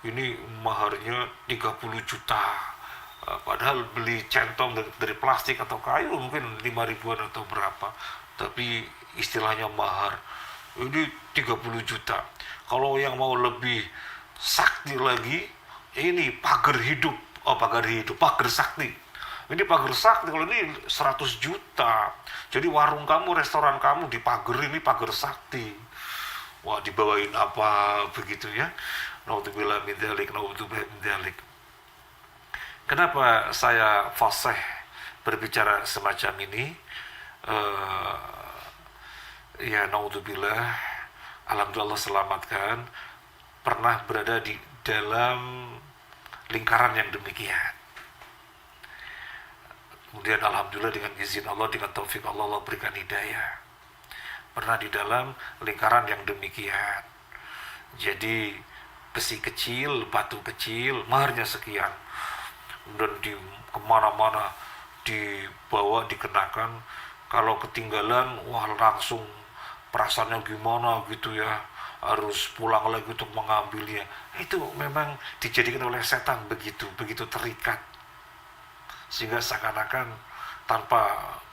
Ini maharnya 30 juta. Padahal beli centong dari plastik atau kayu mungkin 5.000-an atau berapa. Tapi istilahnya mahar. Ini 30 juta. Kalau yang mau lebih sakti lagi, ini pagar sakti. Ini pagar sakti, kalau ini 100 juta. Jadi warung kamu, restoran kamu dipagar, ini pagar sakti. Wah, dibawain apa begitu ya. Naudzubillah min dzalik. Kenapa saya fasih berbicara semacam ini? Ya naudzubillah, alhamdulillah selamatkan, pernah berada di dalam lingkaran yang demikian. Kemudian alhamdulillah dengan izin Allah, dengan taufik Allah, Allah berikan hidayah. Pernah di dalam lingkaran yang demikian. Jadi besi kecil, batu kecil, maharnya sekian. Dan di kemana-mana dibawa, dikenakan. Kalau ketinggalan, wah langsung perasaannya gimana gitu ya. Harus pulang lagi untuk mengambilnya. Itu memang dijadikan oleh setan begitu terikat. Sehingga seakan-akan tanpa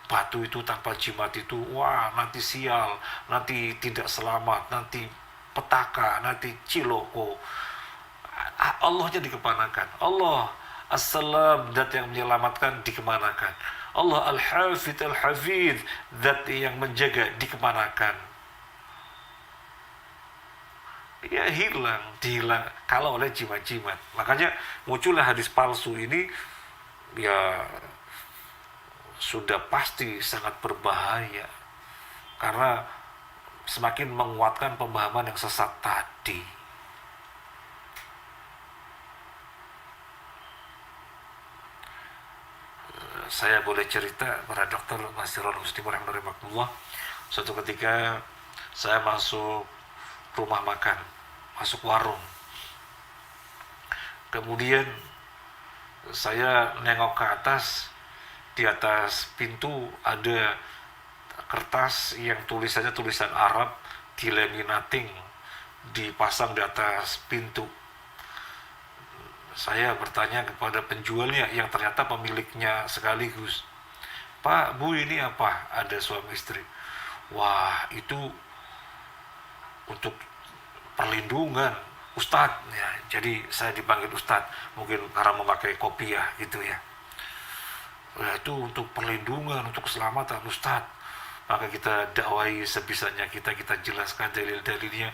batu itu, tanpa jimat itu, wah nanti sial, nanti tidak selamat, nanti petaka, nanti ciloko. Allahnya dikemanakan. Allah As-Salam, zat yang menyelamatkan, dikemanakan. Allah Al-Hafidh Al-Hafidh, zat yang menjaga, dikemanakan. Ya dihilang kalau oleh jimat-jimat. Makanya muncullah hadis palsu ini, ya sudah pasti sangat berbahaya, karena semakin menguatkan pemahaman yang sesat tadi. Saya boleh cerita pada Dr. Nasirul Muslim rahimahullah. Suatu ketika saya masuk rumah makan, masuk warung, kemudian saya nengok ke atas. Di atas pintu ada kertas yang tulisannya tulisan Arab, dilaminating, dipasang di atas pintu. Saya bertanya kepada penjualnya yang ternyata pemiliknya sekaligus, "Pak, Bu, ini apa?" Ada suami istri. "Wah, itu untuk perlindungan Ustadz." Ya, jadi saya dipanggil Ustadz, mungkin karena memakai kopiah gitu ya. "Ya, itu untuk perlindungan, untuk keselamatan Ustadz." Maka kita dakwai sebisanya, kita jelaskan dalil-dalilnya.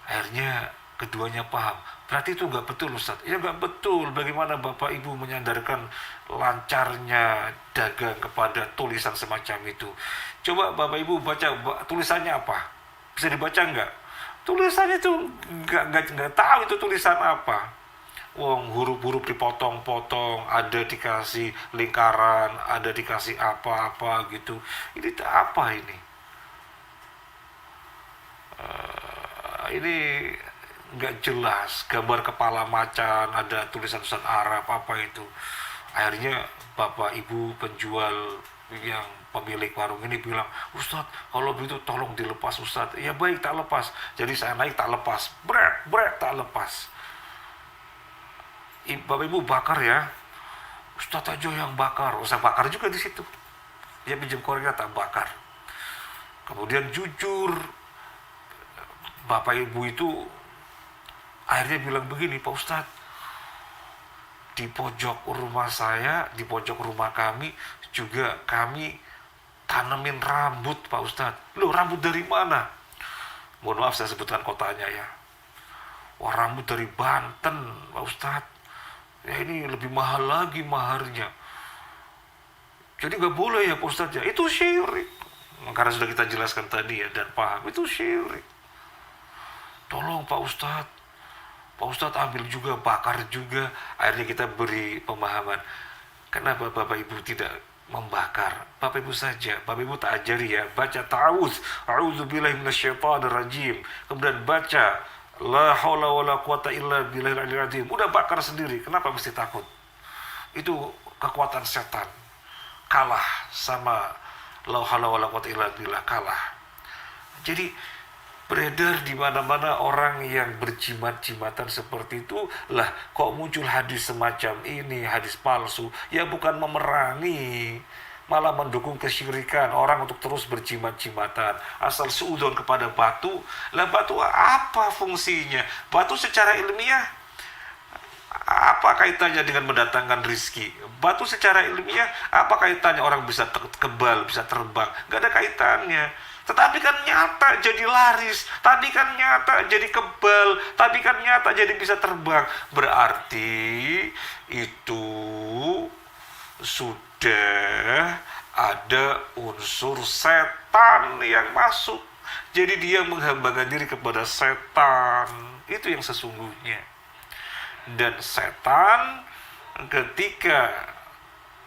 Akhirnya keduanya paham. "Berarti itu nggak betul Ustadz." "Ya nggak betul. Bagaimana Bapak Ibu menyandarkan lancarnya dagang kepada tulisan semacam itu? Coba Bapak Ibu baca tulisannya apa? Bisa dibaca nggak?" Tulisannya itu nggak tahu itu tulisan apa. Wong huruf-huruf dipotong-potong, ada dikasih lingkaran, ada dikasih apa-apa gitu. Ini apa ini? Ini nggak jelas. Gambar kepala macan, ada tulisan-tulisan Arab, apa itu? Akhirnya bapak ibu penjual yang pemilik warung ini bilang, "Ustadz, kalau begitu tolong dilepas Ustadz." "Ya baik, tak lepas." Jadi saya naik tak lepas, brek tak lepas. "Bapak Ibu bakar ya." "Ustadz aja yang bakar." Saya bakar juga di situ. Dia pinjam koreknya, tak bakar. Kemudian jujur, Bapak Ibu itu akhirnya bilang begini, "Pak Ustadz, di pojok rumah saya, di pojok rumah kami juga kami tanemin rambut Pak Ustadz." "Loh, rambut dari mana?" Mohon maaf saya sebutkan kotanya ya. "Wah, rambut dari Banten Pak Ustadz. Ya ini lebih mahal lagi maharnya." "Jadi nggak boleh ya Pak Ustadz ya?" "Itu syirik." Karena sudah kita jelaskan tadi ya, dan paham, itu syirik. "Tolong Pak Ustadz, Pak Ustadz ambil juga, bakar juga." Akhirnya kita beri pemahaman. Kenapa Bapak Ibu tidak membakar? Bapak Ibu saja, Bapak Ibu tak ajari ya, baca ta'awuz, a'udzubillahi minasyaitonirrajim, kemudian baca la haula wala quwata illa billahil aliyil azim. Udah bakar sendiri. Kenapa mesti takut? Itu kekuatan setan. Kalah sama la haula wala quwata illa billah, kalah. Jadi beredar di mana-mana orang yang berjimat-jimatan seperti itu. Lah, kok muncul hadis semacam ini, hadis palsu? Ya bukan memerangi, malah mendukung kesyirikan orang untuk terus berjimat-jimatan, asal suudzon kepada batu. Lah, batu apa fungsinya? Batu secara ilmiah apa kaitannya dengan mendatangkan rizki? Batu secara ilmiah apa kaitannya orang bisa kebal, bisa terbang? Gak ada kaitannya. Tetapi kan nyata jadi laris, tadi kan nyata jadi kebal, tadi kan nyata jadi bisa terbang. Berarti itu sudah ada unsur setan yang masuk. Jadi dia menghambakan diri kepada setan. Itu yang sesungguhnya. Dan setan ketika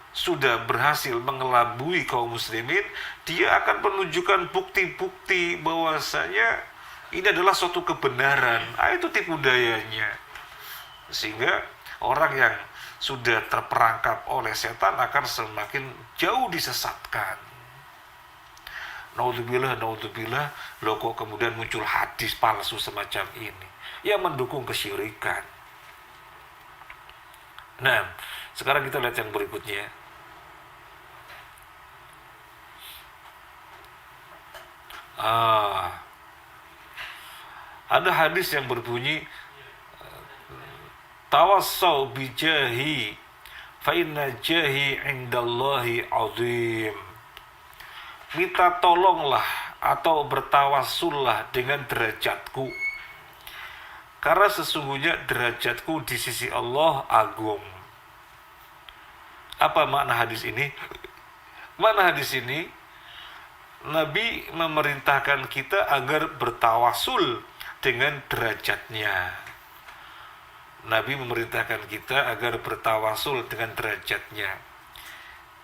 sudah berhasil mengelabui kaum muslimin, dia akan menunjukkan bukti-bukti bahwasanya ini adalah suatu kebenaran. Itu tipu dayanya. Sehingga orang yang sudah terperangkap oleh setan akan semakin jauh disesatkan. Naudzubillah, loh kok kemudian muncul hadis palsu semacam ini yang mendukung kesyirikan. Nah, sekarang kita lihat yang berikutnya. Ada hadis yang berbunyi, tawassau bijahi fa inna jahi indallahi azim. Minta tolonglah atau bertawassullah dengan derajatku, karena sesungguhnya derajatku di sisi Allah agung. Apa makna hadis ini? Makna hadis ini, Nabi memerintahkan kita agar bertawasul dengan derajatnya. Nabi memerintahkan kita agar bertawasul dengan derajatnya.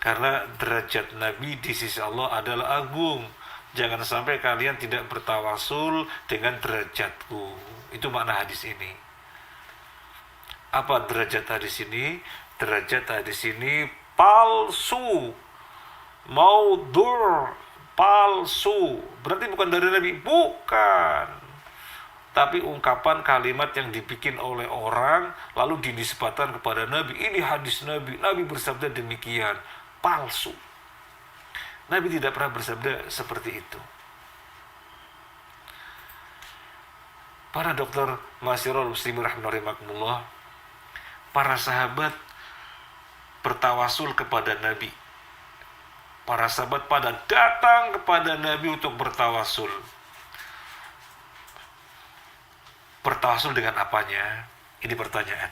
Karena derajat Nabi di sisi Allah adalah agung. Jangan sampai kalian tidak bertawasul dengan derajatku. Itu makna hadis ini. Apa derajat hadis ini? Derajat hadis ini palsu. Maudhu', palsu. Berarti bukan dari Nabi. Bukan. Tapi ungkapan kalimat yang dibikin oleh orang lalu dinisbatkan kepada Nabi. Ini hadis Nabi. Nabi bersabda demikian. Palsu. Nabi tidak pernah bersabda seperti itu. Para dokter Masyarul Muslimin rahimakumullah, para sahabat bertawasul kepada Nabi. Para sahabat pada datang kepada Nabi untuk bertawasul. Bertawasul dengan apanya? Ini pertanyaan.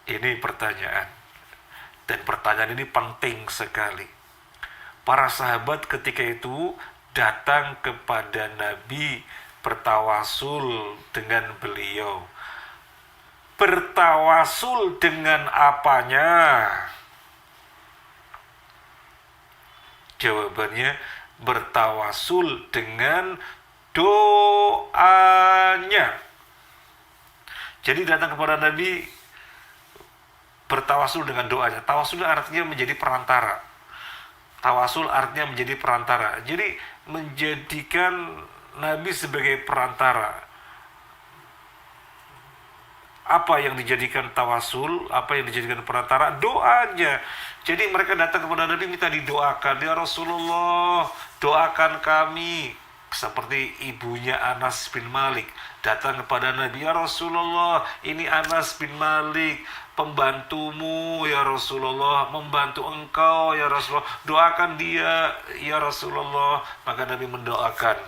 Ini pertanyaan. Dan pertanyaan ini penting sekali. Para sahabat ketika itu datang kepada Nabi bertawasul dengan beliau. Bertawasul dengan apanya? Jawabannya bertawasul dengan doanya. Jadi datang kepada Nabi bertawasul dengan doanya. Tawasul artinya menjadi perantara. Tawasul artinya menjadi perantara. Jadi menjadikan Nabi sebagai perantara. Apa yang dijadikan tawasul? Apa yang dijadikan perantara? Doanya. Jadi mereka datang kepada Nabi minta didoakan. Ya Rasulullah, doakan kami. Seperti ibunya Anas bin Malik datang kepada Nabi, ya Rasulullah, ini Anas bin Malik, pembantumu ya Rasulullah, membantu engkau ya Rasulullah, doakan dia ya Rasulullah. Maka Nabi mendoakan,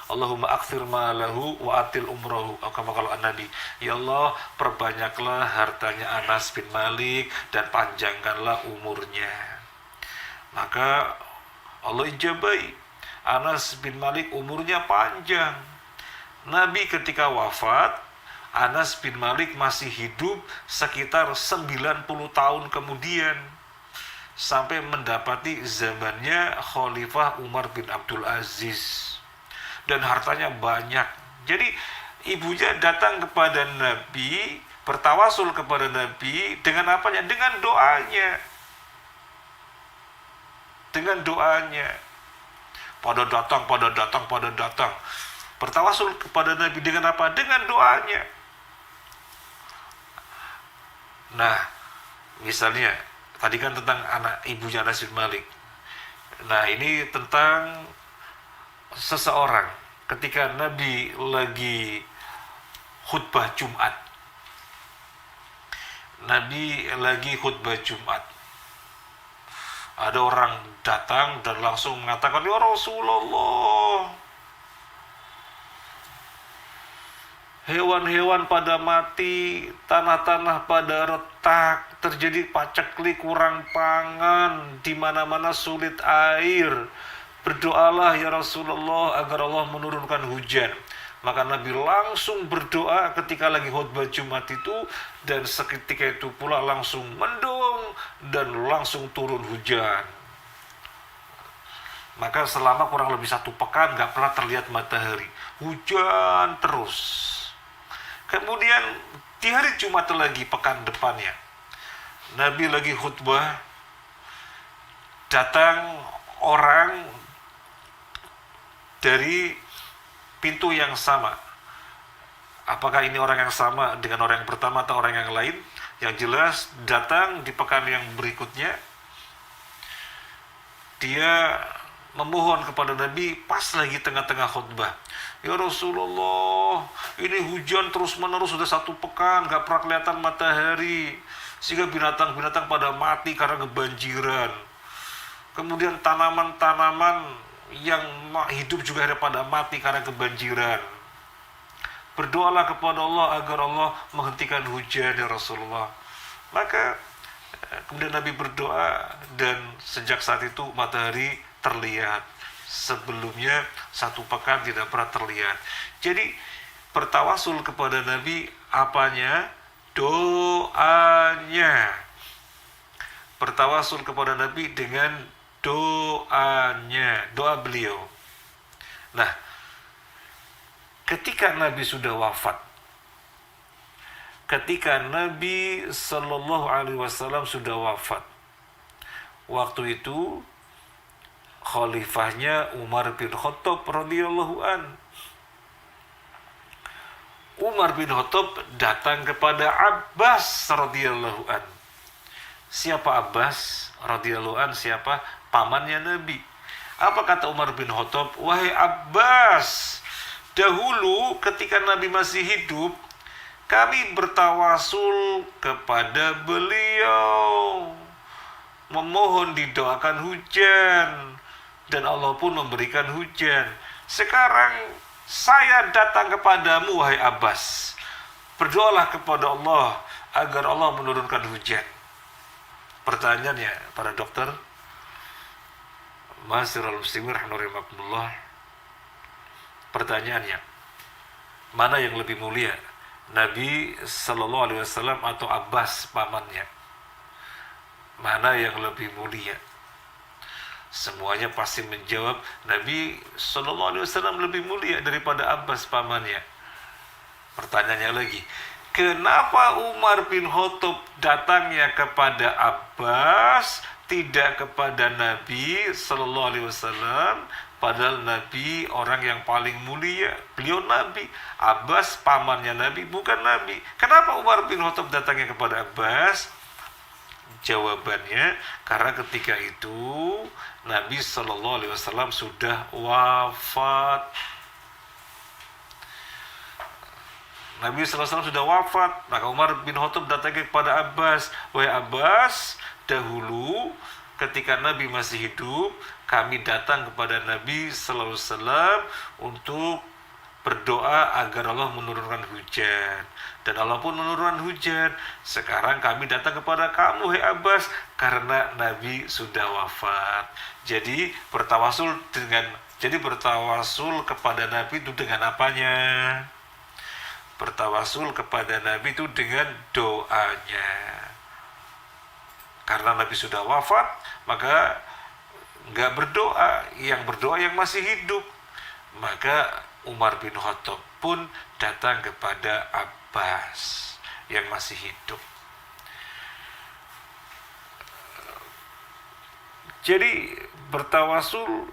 Allahumma akthir malahu wa atil umrahu. Kama kalau Nabi, ya Allah, perbanyaklah hartanya Anas bin Malik dan panjangkanlah umurnya. Maka Allah ijabai. Anas bin Malik umurnya panjang. Nabi ketika wafat, Anas bin Malik masih hidup sekitar 90 tahun kemudian, sampai mendapati zamannya Khalifah Umar bin Abdul Aziz, dan hartanya banyak. Jadi ibunya datang kepada Nabi, bertawasul kepada Nabi dengan apanya? Dengan doanya. Dengan doanya. Pada datang. Bertawasul kepada Nabi dengan apa? Dengan doanya. Nah, misalnya tadi kan tentang anak ibunya Anas bin Malik. Nah, ini tentang seseorang ketika Nabi lagi khutbah Jumat. Nabi lagi khutbah Jumat. Ada orang datang dan langsung mengatakan, ya Rasulullah, hewan-hewan pada mati, tanah-tanah pada retak, terjadi paceklik, kurang pangan, di mana-mana sulit air. Berdoalah ya Rasulullah agar Allah menurunkan hujan. Maka Nabi langsung berdoa ketika lagi khutbah Jumat itu, dan seketika itu pula langsung mendung dan langsung turun hujan. Maka selama kurang lebih 1 pekan gak pernah terlihat matahari, hujan terus. Kemudian di hari Jumat lagi pekan depannya, Nabi lagi khutbah, datang orang dari pintu yang sama. Apakah ini orang yang sama dengan orang yang pertama atau orang yang lain? Yang jelas datang di pekan yang berikutnya, dia memohon kepada Nabi pas lagi tengah-tengah khutbah. Ya Rasulullah, ini hujan terus menerus sudah 1 pekan, gak pernah kelihatan matahari, sehingga binatang-binatang pada mati karena kebanjiran. Kemudian tanaman-tanaman yang hidup juga ada pada mati karena kebanjiran. Berdoalah kepada Allah agar Allah menghentikan hujan ya Rasulullah. Maka kemudian Nabi berdoa, dan sejak saat itu matahari terlihat. Sebelumnya 1 pekan tidak pernah terlihat. Jadi bertawasul kepada Nabi apanya? Doanya. Bertawasul kepada Nabi dengan doanya, doa beliau. Nah, ketika Nabi sudah wafat, ketika Nabi Shallallahu Alaihi Wasallam sudah wafat, waktu itu khalifahnya Umar bin Khattab radhiyallahu an. Umar bin Khattab datang kepada Abbas radhiyallahu an. Siapa Abbas radhiyallahu an? Siapa? Pamannya Nabi. Apa kata Umar bin Khattab? Wahai Abbas, dahulu ketika Nabi masih hidup, kami bertawasul kepada beliau, memohon didoakan hujan, dan Allah pun memberikan hujan. Sekarang saya datang kepadamu wahai Abbas, berdoalah kepada Allah agar Allah menurunkan hujan. Pertanyaannya para dokter, Ma'asyiral muslimin rahimakumullah, pertanyaannya, mana yang lebih mulia, Nabi Sallallahu Alaihi Wasallam atau Abbas pamannya? Mana yang lebih mulia? Semuanya pasti menjawab Nabi Sallallahu Alaihi Wasallam lebih mulia daripada Abbas pamannya. Pertanyaannya lagi, kenapa Umar bin Khattab datangnya kepada Abbas, tidak kepada Nabi Sallallahu Alaihi Wasallam? Padahal Nabi orang yang paling mulia, beliau Nabi. Abbas pamannya Nabi, bukan Nabi. Kenapa Umar bin Khattab datangnya kepada Abbas? Jawabannya, karena ketika itu Nabi Sallallahu Alaihi Wasallam sudah wafat. Nabi Sallallahu Alaihi Wasallam sudah wafat. Maka Umar bin Khattab datangnya kepada Abbas, wahai Abbas, dahulu ketika Nabi masih hidup, kami datang kepada Nabi Sallallahu Alaihi Wasallam untuk berdoa agar Allah menurunkan hujan, dan Allah pun menurunkan hujan. Sekarang kami datang kepada kamu, hai Abbas, karena Nabi sudah wafat. Jadi bertawasul kepada Nabi itu dengan apanya? Bertawasul kepada Nabi itu dengan doanya. Karena Nabi sudah wafat, maka nggak berdoa, yang berdoa yang masih hidup. Maka Umar bin Khattab pun datang kepada Abbas yang masih hidup. Jadi bertawasul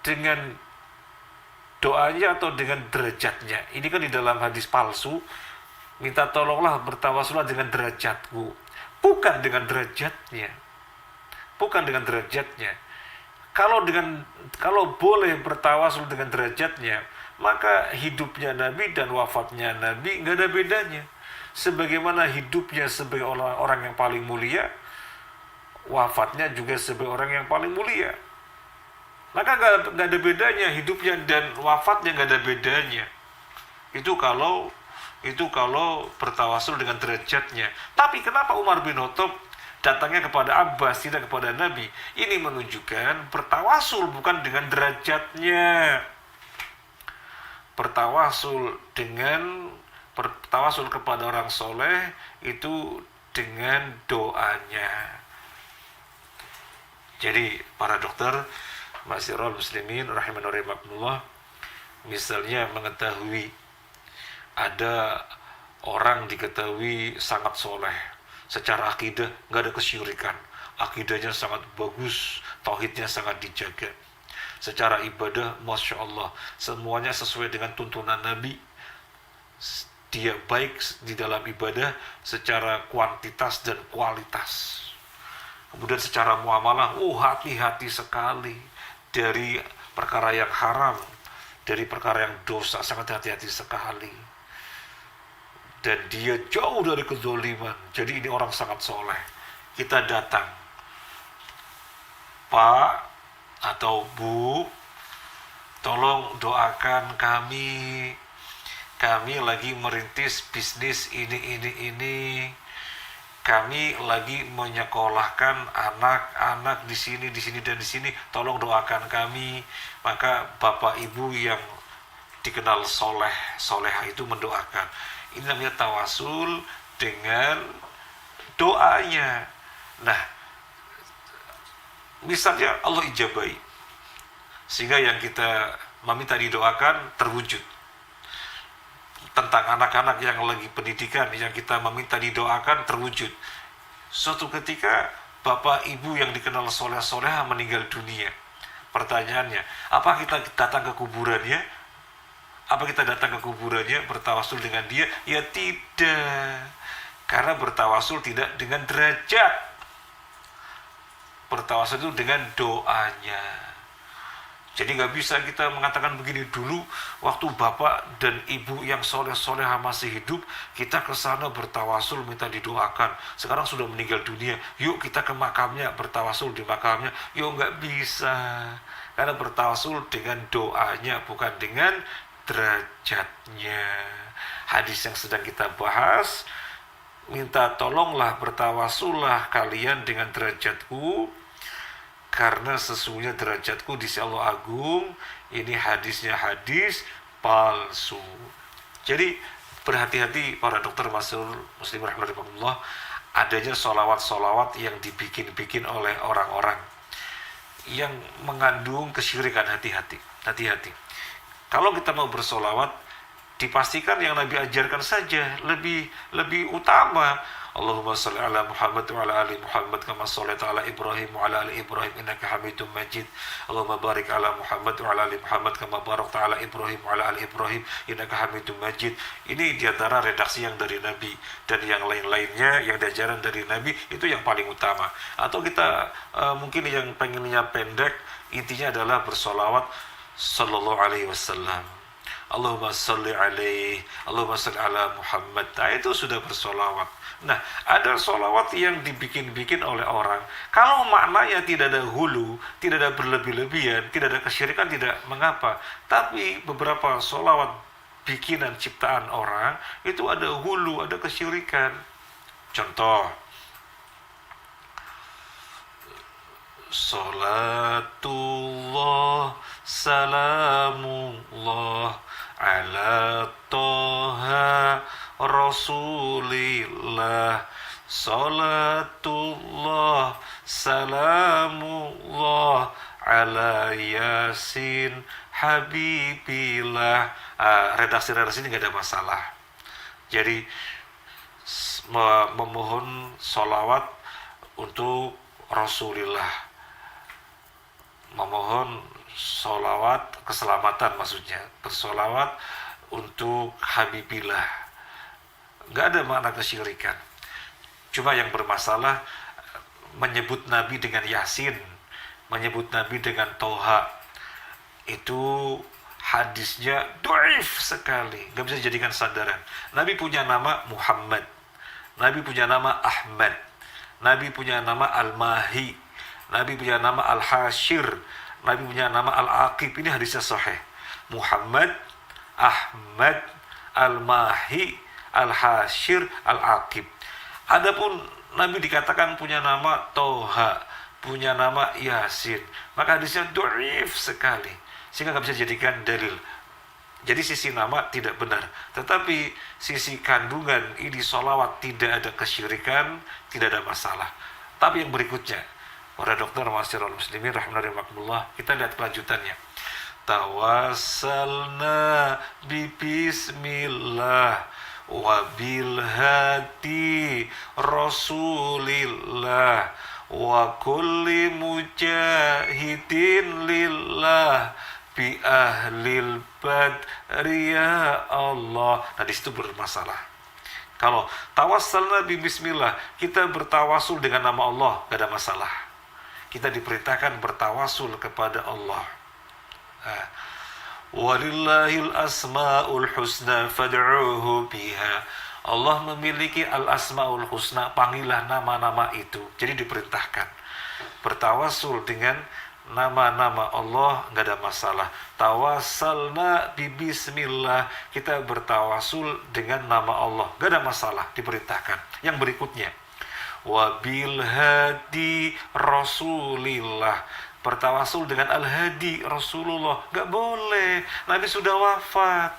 dengan doanya atau dengan derajatnya. Ini kan di dalam hadis palsu, minta tolonglah bertawasullah dengan derajatku, bukan dengan derajatnya. Bukan dengan derajatnya. Kalau boleh bertawasul dengan derajatnya, maka hidupnya Nabi dan wafatnya Nabi nggak ada bedanya. Sebagaimana hidupnya sebagai orang yang paling mulia, wafatnya juga sebagai orang yang paling mulia. Maka nggak ada bedanya, hidupnya dan wafatnya nggak ada bedanya. Itu kalau bertawasul dengan derajatnya. Tapi kenapa Umar bin Khattab datangnya kepada Abbas, tidak kepada Nabi? Ini menunjukkan bertawasul bukan dengan derajatnya. bertawasul kepada orang soleh itu dengan doanya. Jadi para dokter, ma'asyiral muslimin rahimani wa rahimakumullah, misalnya mengetahui ada orang diketahui sangat soleh, secara akidah nggak ada kesyirikan, akidahnya sangat bagus, tauhidnya sangat dijaga, secara ibadah masya Allah semuanya sesuai dengan tuntunan Nabi, dia baik di dalam ibadah secara kuantitas dan kualitas. Kemudian secara muamalah, hati-hati sekali dari perkara yang haram, dari perkara yang dosa, sangat hati-hati sekali. Dan dia jauh dari kezaliman. Jadi ini orang sangat soleh. Kita datang, Pak atau Bu, tolong doakan kami. Kami lagi merintis bisnis ini. Kami lagi menyekolahkan anak-anak di sini dan di sini. Tolong doakan kami. Maka Bapak Ibu yang dikenal soleha itu mendoakan. Ini namanya tawasul dengan doanya. Nah, misalnya Allah ijabai, sehingga yang kita meminta didoakan terwujud. Tentang anak-anak yang lagi pendidikan yang kita meminta didoakan terwujud. Suatu ketika Bapak Ibu yang dikenal soleh-soleha meninggal dunia. Pertanyaannya, apa kita datang ke kuburannya? Apa kita datang ke kuburannya bertawasul dengan dia? Ya tidak. Karena bertawasul tidak dengan derajat. Bertawasul itu dengan doanya. Jadi nggak bisa kita mengatakan begini, dulu waktu bapak dan ibu yang soleh-soleha masih hidup, kita ke sana bertawasul minta didoakan. Sekarang sudah meninggal dunia, yuk kita ke makamnya bertawasul di makamnya. Yuk, nggak bisa. Karena bertawasul dengan doanya, bukan dengan derajatnya. Hadis yang sedang kita bahas, minta tolonglah bertawasullah kalian dengan derajatku, karena sesungguhnya derajatku di sisi Allah agung. Ini hadisnya hadis palsu. Jadi berhati-hati para dokter muslim rahimahullah, adanya solawat-solawat yang dibikin-bikin oleh orang-orang yang mengandung kesyirikan. Hati-hati. Kalau kita mau bersolawat, dipastikan yang Nabi ajarkan saja lebih utama. Allahumma salli ala Muhammad wa ala ali Muhammad kama shallaita ala Ibrahim wa ala ali Ibrahim innaka Hamidum Majid. Allahumma barik ala Muhammad wa ala ali Muhammad kama barakta ala Ibrahim wa ala ali Ibrahim innaka Hamidum Majid. Ini diantara redaksi yang dari Nabi, dan yang lain-lainnya yang diajaran dari Nabi itu yang paling utama. Atau kita mungkin yang pengennya pendek, intinya adalah bersolawat sallallahu alaihi wasallam. Allahumma salli alaihi, Allahumma salli ala Muhammad. Nah, itu sudah bersolawat. Nah, ada solawat yang dibikin-bikin oleh orang. Kalau maknanya tidak ada hulu, tidak ada berlebih-lebihan, tidak ada kesyirikan, tidak mengapa. Tapi beberapa solawat bikinan ciptaan orang, itu ada hulu, ada kesyirikan. Contoh, Salatullah, salamullah, ala toha Rasulillah. Salatullah, salamullah, ala Yasin Habibillah. Redaksi-redaksi ini nggak ada masalah. Jadi memohon solawat untuk Rasulillah, memohon solawat keselamatan, maksudnya bersolawat untuk Habibillah, nggak ada makna kesyirikan. Cuma yang bermasalah menyebut Nabi dengan Yasin, menyebut Nabi dengan Toha, itu hadisnya dhaif sekali, nggak bisa dijadikan sandaran. Nabi punya nama Muhammad, Nabi punya nama Ahmad, Nabi punya nama Al-Mahi, Nabi punya nama Al-Hashir, Nabi punya nama Al-Aqib. Ini hadisnya sahih. Muhammad, Ahmad, Al-Mahi, Al-Hashir, Al-Aqib. Adapun Nabi dikatakan punya nama Toha, punya nama Yasin, maka hadisnya dhaif sekali, sehingga nggak bisa dijadikan dalil. Jadi sisi nama tidak benar, tetapi sisi kandungan ini sholawat tidak ada kesyirikan, tidak ada masalah. Tapi yang berikutnya, para dokter masyarakat muslimin rahimahullah, kita lihat kelanjutannya. Tawassalna bi bismillah wa bil hadi rasulillah wa kulli mujahidin lillah bi ahlil badri ya Allah. Nah, di situ bermasalah. Kalau tawassalna bi bismillah, kita bertawasul dengan nama Allah, gak ada masalah. Kita diperintahkan bertawasul kepada Allah. Walillahil asmaul husna fad'uhu biha. Allah memiliki al-asmaul husna, panggillah nama-nama itu. Jadi diperintahkan bertawasul dengan nama-nama Allah, nggak ada masalah. Tawassalna bi bismillah, kita bertawasul dengan nama Allah, nggak ada masalah, diperintahkan. Yang berikutnya, wabil hadi rasulillah, bertawasul dengan al-hadi Rasulullah, nggak boleh. Nabi sudah wafat,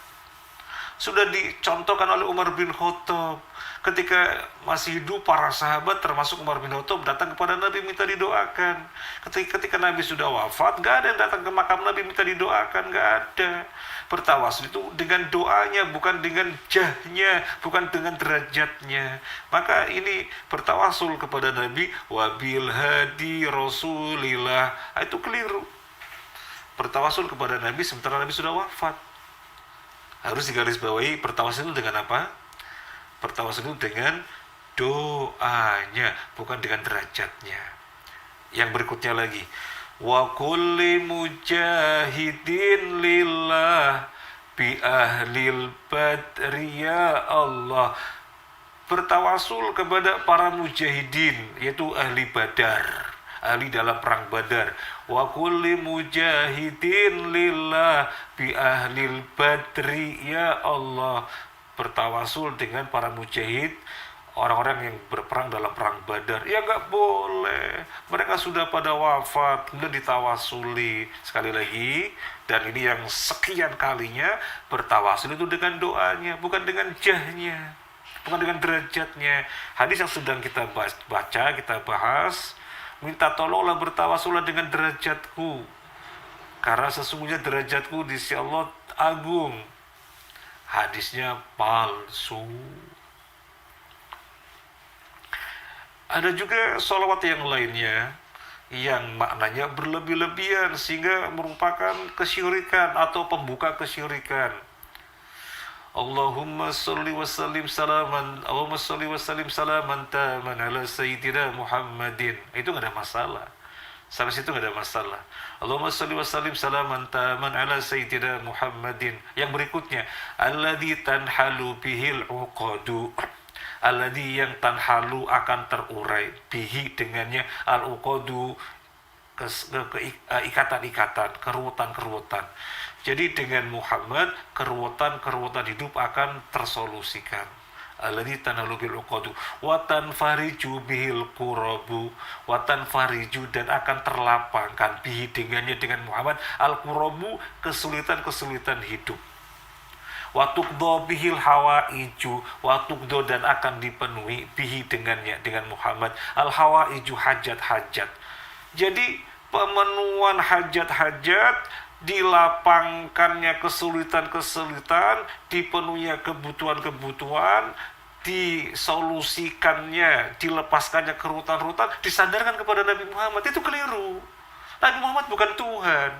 sudah dicontohkan oleh Umar bin Khattab. Ketika masih hidup, para sahabat termasuk Umar bin Khattab datang kepada Nabi minta didoakan. Ketika Nabi sudah wafat, gak ada yang datang ke makam Nabi minta didoakan, gak ada. Bertawasul itu dengan doanya, bukan dengan jahnya, bukan dengan derajatnya. Maka ini bertawasul kepada Nabi, wabil hadi rasulillah, itu keliru. Bertawasul kepada Nabi sementara Nabi sudah wafat. Harus digarisbawahi, bertawasul itu dengan apa? Bertawasul itu dengan doanya, bukan dengan derajatnya. Yang berikutnya lagi, wa kulli mujahidin lillah bi ahlil badri ya Allah. Bertawasul kepada para mujahidin, yaitu ahli Badar, ahli dalam perang Badar. Wa kulli mujahidin lillah bi ahlil badri ya Allah. Bertawasul dengan para mujahid, orang-orang yang berperang dalam perang Badar. Ya nggak boleh, mereka sudah pada wafat, kemudian ditawasuli. Sekali lagi, dan ini yang sekian kalinya, bertawasul itu dengan doanya, bukan dengan jahnya, bukan dengan derajatnya. Hadis yang sedang kita baca, kita bahas, minta tolonglah bertawasulah dengan derajatku, karena sesungguhnya derajatku di sisi Allah agung. Hadisnya palsu. Ada juga sholawat yang lainnya yang maknanya berlebih-lebihan sehingga merupakan kesyirikan atau pembuka kesyirikan. Allahumma salli wa sallim salaman taman ala sayyidina Muhammadin. Itu nggak ada masalah. Sampai situ nggak ada masalah. Allahumma salli wa sallim salaman taman ala sayyidina Muhammadin. Yang berikutnya, alladzi tanhalu bihil uqadu, alladzi yang tanhalu akan terurai, bihi dengannya, al uqadu ikatan-ikatan, keruwetan-keruwetan. Jadi dengan Muhammad, keruwetan-keruwetan hidup akan tersolusikan. Alladzi tanhalu bil uqadu wa tanfariju bihil qurabu, wa tanfariju dan akan terlapangkan bihi dengannya, dengan Muhammad, al qurabu kesulitan-kesulitan hidup. Wa tuqda bihil hawaiju, wa tuqda dan akan dipenuhi bihi dengannya, dengan Muhammad, al hawaiju hajat-hajat. Jadi pemenuhan hajat-hajat, dilapangkannya kesulitan-kesulitan, dipenuhinya kebutuhan-kebutuhan, disolusikannya, dilepaskannya kerutan-rutan, disandarkan kepada Nabi Muhammad. Itu keliru. Nabi Muhammad bukan Tuhan,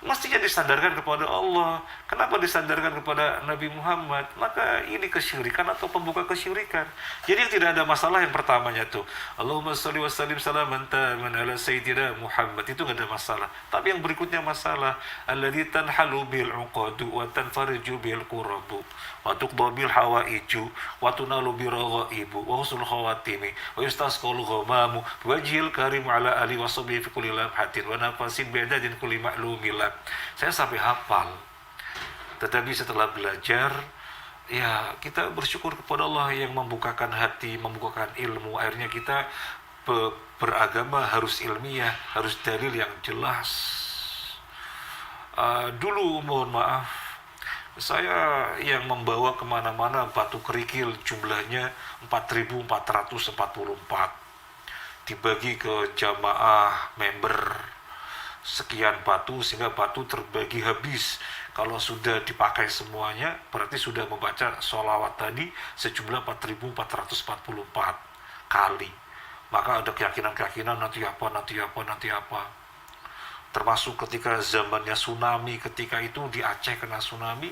mestinya disandarkan kepada Allah. Kenapa disandarkan kepada Nabi Muhammad? Maka ini kesyirikan atau pembuka kesyirikan. Jadi yang tidak ada masalah yang pertamanya tuh, Allahumma sholli wa sallim salaman taman ala sayyidina Muhammad, itu nggak ada masalah. Tapi yang berikutnya masalah, alladzi tanhalu bil uqadu wa tanfariju bil qurabu wa tuqda bil hawaiju wa tunalu bi raghaibu wa husnul khawatimi wa yustasqal ghamamu wajhil karim ala ali wa sahbihi fi kulli lamhatin wa nafasin bi'adadin kulli ma'lumillah. Saya sampai hafal, tetapi setelah belajar, ya kita bersyukur kepada Allah yang membukakan hati, membukakan ilmu. Akhirnya kita beragama harus ilmiah, harus dalil yang jelas. Dulu mohon maaf, Saya yang membawa kemana-mana batu kerikil jumlahnya 4.444, dibagi ke jamaah member sekian batu sehingga batu terbagi habis. Kalau sudah dipakai semuanya berarti sudah membaca sholawat tadi sejumlah 4.444 kali. Maka ada keyakinan-keyakinan nanti apa. Termasuk ketika zamannya tsunami, ketika itu di Aceh kena tsunami,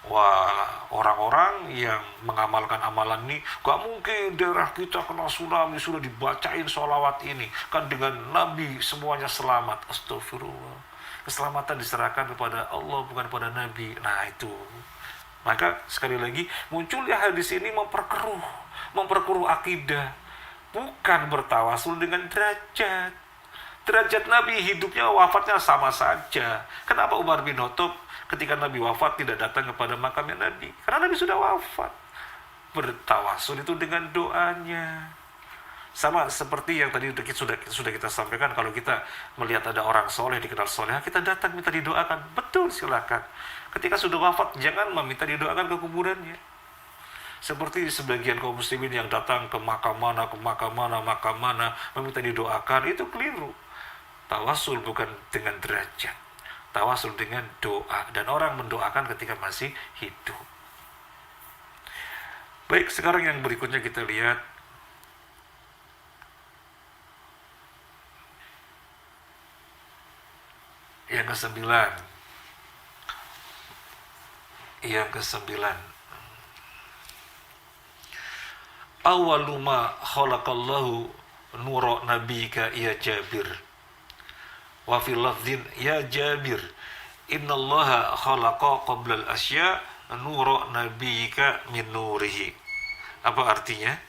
wah, orang-orang yang mengamalkan amalan ini, gak mungkin daerah kita kena tsunami, sudah dibacain sholawat ini kan dengan Nabi semuanya selamat. Astagfirullah, keselamatan diserahkan kepada Allah bukan kepada Nabi. Nah itu, maka sekali lagi munculnya hadis ini memperkeruh akidah, bukan bertawasul dengan derajat Nabi, hidupnya wafatnya sama saja. Kenapa Umar bin Khattab ketika Nabi wafat tidak datang kepada makamnya Nabi? Karena Nabi sudah wafat. Bertawasul itu dengan doanya. Sama seperti yang tadi sudah kita sampaikan, kalau kita melihat ada orang soleh, dikenal soleh, kita datang minta didoakan. Betul, silakan. Ketika sudah wafat, jangan meminta didoakan ke kuburannya. Seperti sebagian kaum muslimin yang datang ke makam mana, meminta didoakan, itu keliru. Tawasul bukan dengan derajat, tawasul dengan doa, dan orang mendoakan ketika masih hidup. Baik, sekarang yang berikutnya kita lihat yang ke-9. Awwalu ma khalaqallahu nura nabika ya Jabir. Wa fil lafdhin ya Jabir, innallaha khalaqa qabla al-asya nura nabiyika min nurihi. Apa artinya?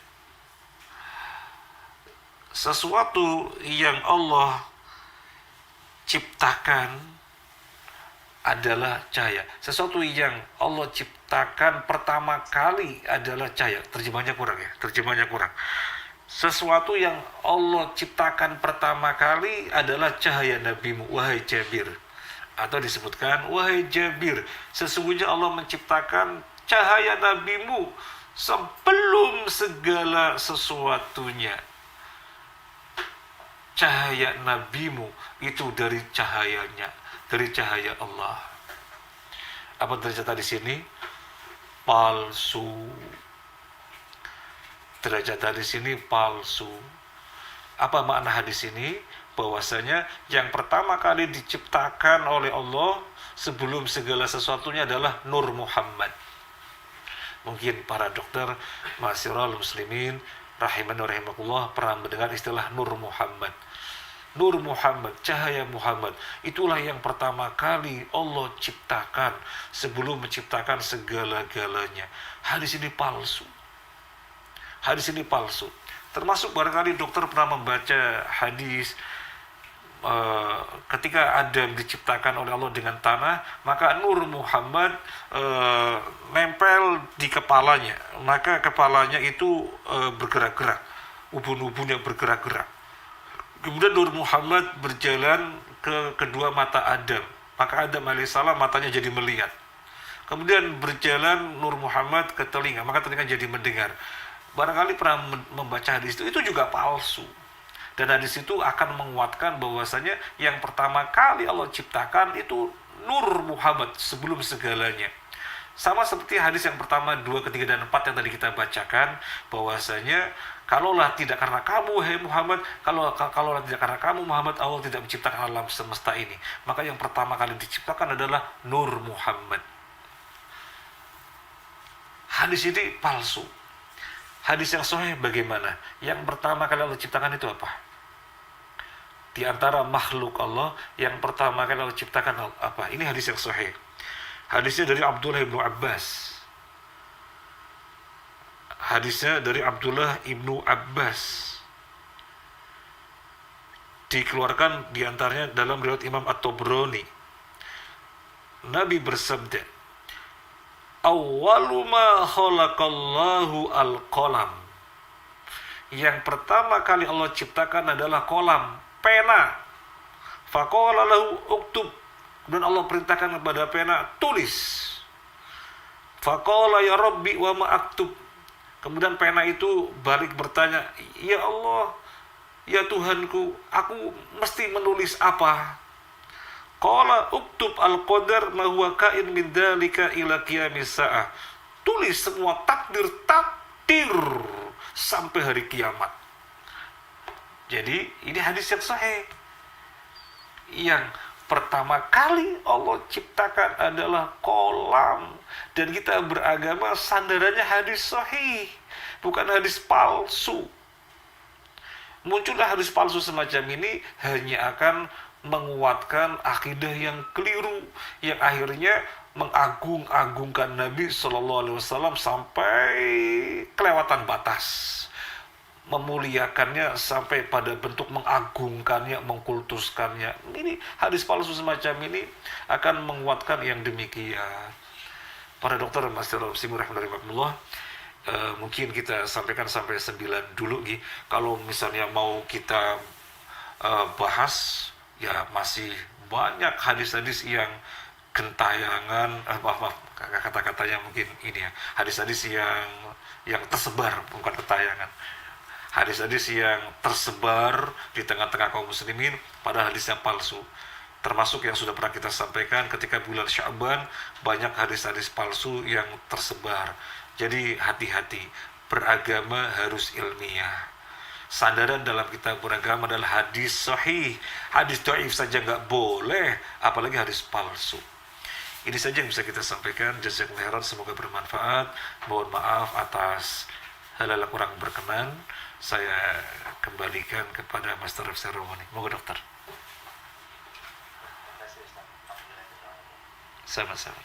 Sesuatu yang Allah ciptakan adalah cahaya. Sesuatu yang Allah ciptakan pertama kali adalah cahaya. Terjemahnya kurang. Sesuatu yang Allah ciptakan pertama kali adalah cahaya nabimu, wahai Jabir. Atau disebutkan, wahai Jabir, sesungguhnya Allah menciptakan cahaya nabimu sebelum segala sesuatunya. Cahaya nabimu itu dari cahayanya, dari cahaya Allah. Apa derajat di sini? Palsu. Derajat hadis ini palsu. Apa makna hadis ini? Bahwasanya yang pertama kali diciptakan oleh Allah sebelum segala sesuatunya adalah Nur Muhammad. Mungkin para dokter, ma'asyiral muslimin rahimani wa rahimakumullah pernah mendengar istilah Nur Muhammad. Nur Muhammad, cahaya Muhammad, itulah yang pertama kali Allah ciptakan sebelum menciptakan segala-galanya. Hadis ini palsu. Termasuk barangkali dokter pernah membaca hadis ketika Adam diciptakan oleh Allah dengan tanah, maka Nur Muhammad nempel di kepalanya, maka kepalanya itu bergerak-gerak, ubun-ubunnya bergerak-gerak. Kemudian Nur Muhammad berjalan ke kedua mata Adam, maka Adam alaihissalam matanya jadi melihat. Kemudian berjalan Nur Muhammad ke telinga, maka telinga jadi mendengar. Barangkali pernah membaca hadis itu juga palsu. Dan hadis itu akan menguatkan bahwasanya yang pertama kali Allah ciptakan itu Nur Muhammad sebelum segalanya. Sama seperti hadis yang pertama, 2, 3, dan 4 yang tadi kita bacakan, bahwasanya kalaulah tidak karena kamu, hai Muhammad, kalaulah tidak karena kamu Muhammad, Allah tidak menciptakan alam semesta ini. Maka yang pertama kali diciptakan adalah Nur Muhammad. Hadis ini palsu. Hadis yang sahih bagaimana? Yang pertama kali Allah ciptakan itu apa? Di antara makhluk Allah, yang pertama kali Allah ciptakan apa? Ini hadis yang sahih. Hadisnya dari Abdullah ibnu Abbas. Dikeluarkan diantaranya dalam riwayat Imam At-Tabrani. Nabi bersabda, awwalu ma khalaqallahu al-qalam. Yang pertama kali Allah ciptakan adalah kolam, pena. Faqala lahu uktub. Dan Allah perintahkan kepada pena, tulis. Faqala ya Rabbi wa ma aktub. Kemudian pena itu balik bertanya, ya Allah, ya Tuhanku, aku mesti menulis apa? Qala uktub al-qadar ma huwa kain min dzalika ila qiyamis saah. Tulis semua takdir sampai hari kiamat. Jadi ini hadis yang sahih. Yang pertama kali Allah ciptakan adalah kolam, dan kita beragama sandarannya hadis sahih, bukan hadis palsu. Muncullah hadis palsu semacam ini hanya akan menguatkan akidah yang keliru, yang akhirnya mengagung-agungkan Nabi Shallallahu Alaihi Wasallam sampai kelewatan batas, memuliakannya sampai pada bentuk mengagungkannya, mengkultuskannya. Ini hadis palsu semacam ini akan menguatkan yang demikian. Para dokter, Mas Rahimahullah, mungkin kita sampaikan sampai 9 dulu Gi. Kalau misalnya mau kita bahas, ya masih banyak hadis-hadis yang gentayangan, kata-katanya mungkin ini ya, hadis-hadis yang tersebar, bukan gentayangan, hadis-hadis yang tersebar di tengah-tengah kaum muslimin pada hadis yang palsu, termasuk yang sudah pernah kita sampaikan ketika bulan Sya'ban, banyak hadis-hadis palsu yang tersebar. Jadi hati-hati, beragama harus ilmiah. Sandaran dalam kita beragama adalah hadis sahih. Hadis dhaif saja nggak boleh, apalagi hadis palsu. Ini saja yang bisa kita sampaikan. Jazakumullah khairan, semoga bermanfaat. Mohon maaf atas hal-hal kurang berkenan. Saya kembalikan kepada Master of Ceremony. Moga dokter. Sama-sama.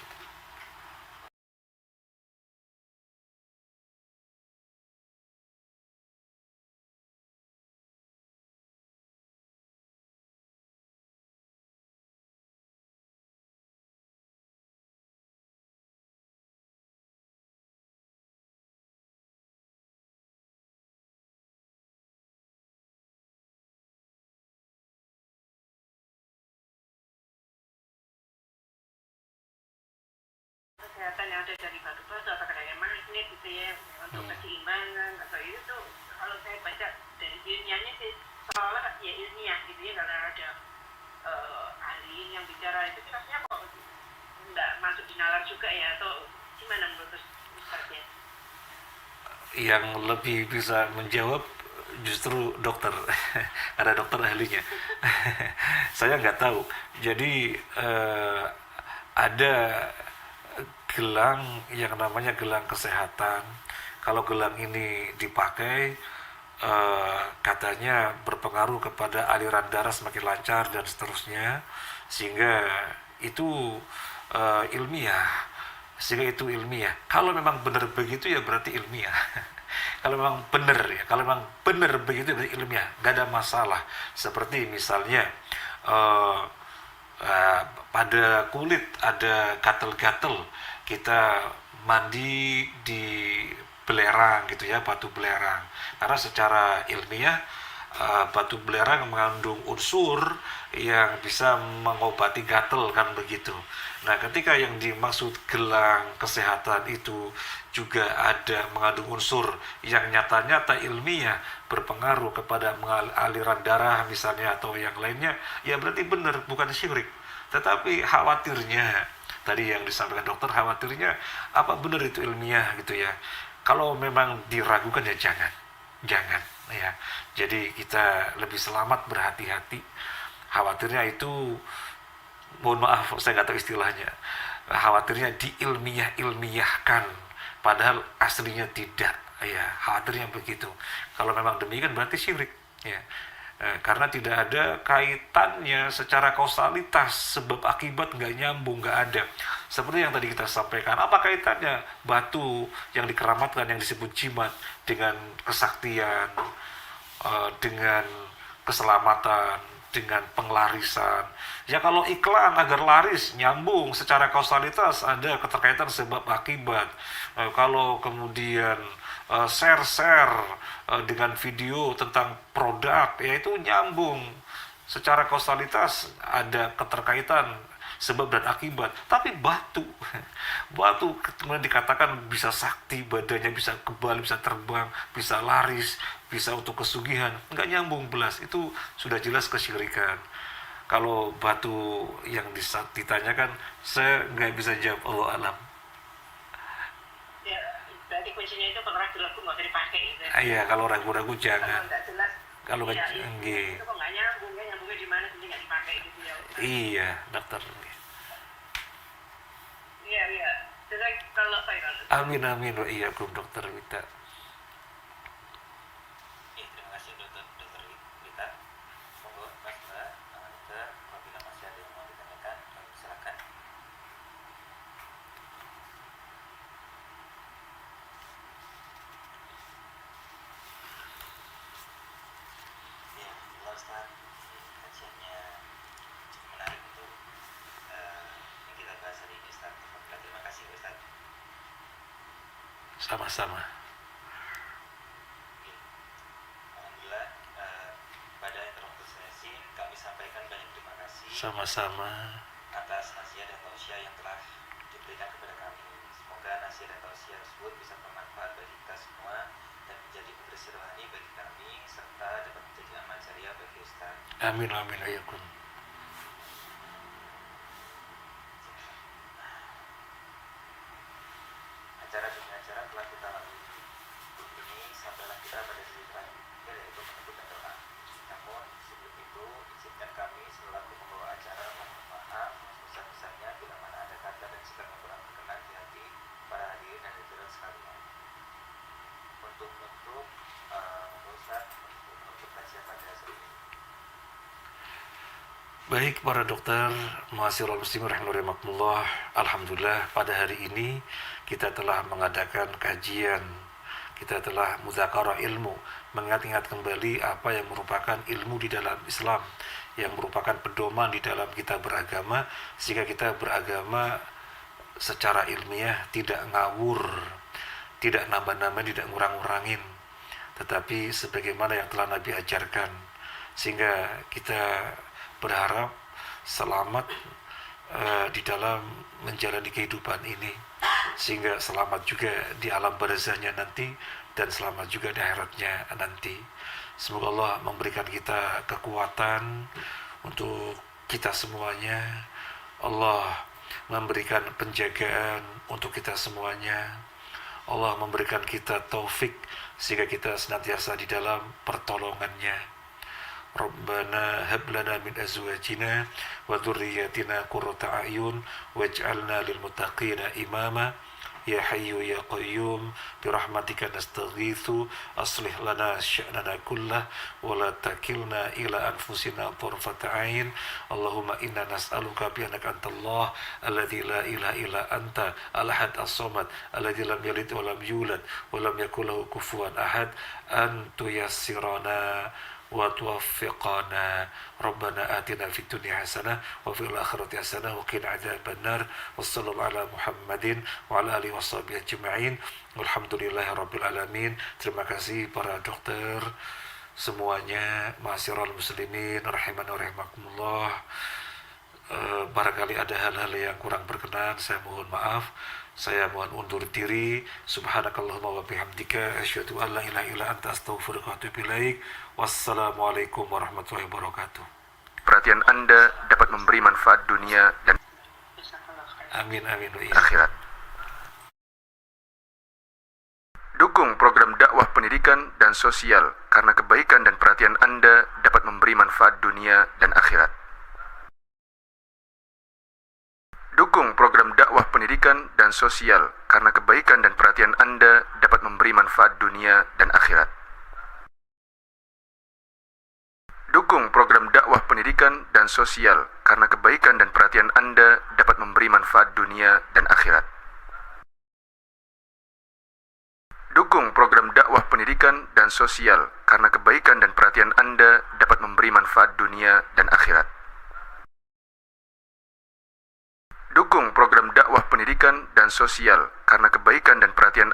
Kesehatan yang ada dari batu-batu atau kayak magnet gitu ya, untuk keseimbangan atau itu tuh, kalau saya baca dari ilmiahnya sih seolah ya ilmiah gitu ya, kalau ada ahli yang bicara itu rasanya kok nggak masuk di nalar juga ya, atau gimana menurut Ustaz ya? Yang lebih bisa menjawab justru dokter. Ada dokter ahlinya. Saya nggak tahu. Jadi ada gelang yang namanya gelang kesehatan. Kalau gelang ini dipakai, katanya berpengaruh kepada aliran darah semakin lancar dan seterusnya, sehingga itu ilmiah. Sehingga itu ilmiah. Kalau memang benar begitu ya berarti ilmiah. Kalau memang benar begitu berarti ilmiah, nggak ada masalah. Seperti misalnya pada kulit ada gatel-gatel, kita mandi di belerang gitu ya, batu belerang, karena secara ilmiah batu belerang mengandung unsur yang bisa mengobati gatel, kan begitu. Nah, ketika yang dimaksud gelang kesehatan itu juga ada mengandung unsur yang nyata-nyata ilmiah berpengaruh kepada aliran darah misalnya atau yang lainnya, ya berarti benar, bukan syirik. Tetapi khawatirnya, tadi yang disampaikan dokter, khawatirnya apa benar itu ilmiah gitu ya. Kalau memang diragukan ya jangan ya. Jadi kita lebih selamat berhati-hati. Khawatirnya itu, mohon maaf saya nggak tahu istilahnya, khawatirnya diilmiahkan padahal aslinya tidak ya, khawatirnya begitu. Kalau memang demikian berarti syirik ya. Karena tidak ada kaitannya secara kausalitas, sebab akibat nggak nyambung, nggak ada. Seperti yang tadi kita sampaikan, apa kaitannya batu yang dikeramatkan yang disebut jimat dengan kesaktian, dengan keselamatan, dengan penglarisan. Ya kalau iklan agar laris, nyambung secara kausalitas, ada keterkaitan sebab akibat. Kalau kemudian share dengan video tentang produk, ya itu nyambung secara kausalitas, ada keterkaitan sebab dan akibat. Tapi batu, batu kemudian dikatakan bisa sakti, badannya bisa kebal, bisa terbang, bisa laris, bisa untuk kesugihan. Nggak nyambung belas, itu sudah jelas kesyirikan. Kalau batu yang ditanyakan, saya nggak bisa jawab, Allah alam. Ya, berarti kuncinya itu kalau ragu-ragu nggak usah dipakai gitu. Iya, kalau ragu-ragu Kalau jangan. nggak jelas, Kalau ya, nggih. itu kok nggak nyambung, ya nyambungnya di mana jadi nggak dipakai gitu ya. Iya, dokter. Iya, iya. Jadi kalau saya Amin amin wa iyyakum dokter Wita. Ya, terima kasih dokter Wita. Monggo Mas Mbak, dokter, apabila masih ada yang mau ditanyakan, silakan. Ya, alhamdulillah Ustaz, kajiannya cukup menarik untuk yang kita bahas hari ini Ustaz. Alhamdulillah, terima kasih Ustaz. Sama-sama. Ya, alhamdulillah, pada interview sesi kami sampaikan banyak terima kasih Sama-sama. atas nasihat dan tausiah yang telah diberikan kepada kami. Semoga nasihat dan tausiah tersebut bisa bermanfaat bagi kita semua dan menjadi pembersih rohani bagi kami serta dapat menjadi amal jariah bagi Ustaz. Amin amin wa iyyakum. Acara demi acara telah kita lalui. Ini sampailah kita pada sisi terakhir yaitu menyebutkan doa. Namun sebelum itu izinkan kami selaku pembawa acara mohon maaf sebesar-besarnya bila mana ada kata dan sikap yang kurang berkenan di hati para hadirin dan hadirat sekalian. Untuk Ustaz untuk kajian pada hari ini. Baik para dokter, mahasiswa muslim rahimakumullah. Alhamdulillah pada hari ini kita telah mengadakan kajian, kita telah mudzakarah ilmu, mengingat-ingat kembali apa yang merupakan ilmu di dalam Islam, yang merupakan pedoman di dalam kita beragama, sehingga kita beragama secara ilmiah, tidak ngawur, tidak nambah-nambah, tidak ngurang-ngurangin, tetapi sebagaimana yang telah Nabi ajarkan, sehingga kita berharap selamat di dalam menjalani kehidupan ini, sehingga selamat juga di alam barzahnya nanti dan selamat juga di akhiratnya nanti. Semoga Allah memberikan kita kekuatan untuk kita semuanya. Allah memberikan penjagaan untuk kita semuanya. Allah memberikan kita taufik sehingga kita senantiasa di dalam pertolongannya. Rabbana hab lana min azwajina wa dhurriyyatina qurrata a'yun waj'alna lil muttaqina imama ya hayyu ya qayyum bi rahmatika nastaghitsu aslih lana sya'nana kullah wa la takilna ila anfusina tarfata 'ain Allahumma inna nas'aluka bi annaka antallah alladzi la ilaha illa anta al-ahad as-samad alladzi lam yalid wa lam yulad wa lam yakul lahu kufuwan ahad an tuyassirana wa tuwaffiqana rabbana atina fid dunya hasanah wa fil akhirati hasanah wa qina adzabannar wa sallallahu ala muhammadin wa ala alihi washabihi ajma'in walhamdulillahirabbil alamin. Terima kasih para dokter semuanya, ma'asyiral muslimin rahiman wa rahimakumullah. Barangkali ada hal-hal yang kurang berkenan, saya mohon maaf. Saya mohon undur diri. Subhanakallahumma wa bihamdika asyhadu an la ilaha illa anta astaghfiruka wa atubu ilaik. Wassalamualaikum warahmatullahi wabarakatuh. Perhatian Anda dapat memberi manfaat dunia dan Amin amin wa akhirat. Dukung program dakwah pendidikan dan sosial karena kebaikan dan perhatian Anda dapat memberi manfaat dunia dan akhirat. Dukung program dakwah pendidikan dan sosial karena kebaikan dan perhatian Anda dapat memberi manfaat dunia dan akhirat. Dukung program dakwah pendidikan dan sosial karena kebaikan dan perhatian Anda dapat memberi manfaat dunia dan akhirat. Dukung program dakwah pendidikan dan sosial karena kebaikan dan perhatian Anda dapat memberi manfaat dunia dan akhirat. Dukung program dakwah pendidikan dan sosial karena kebaikan dan perhatian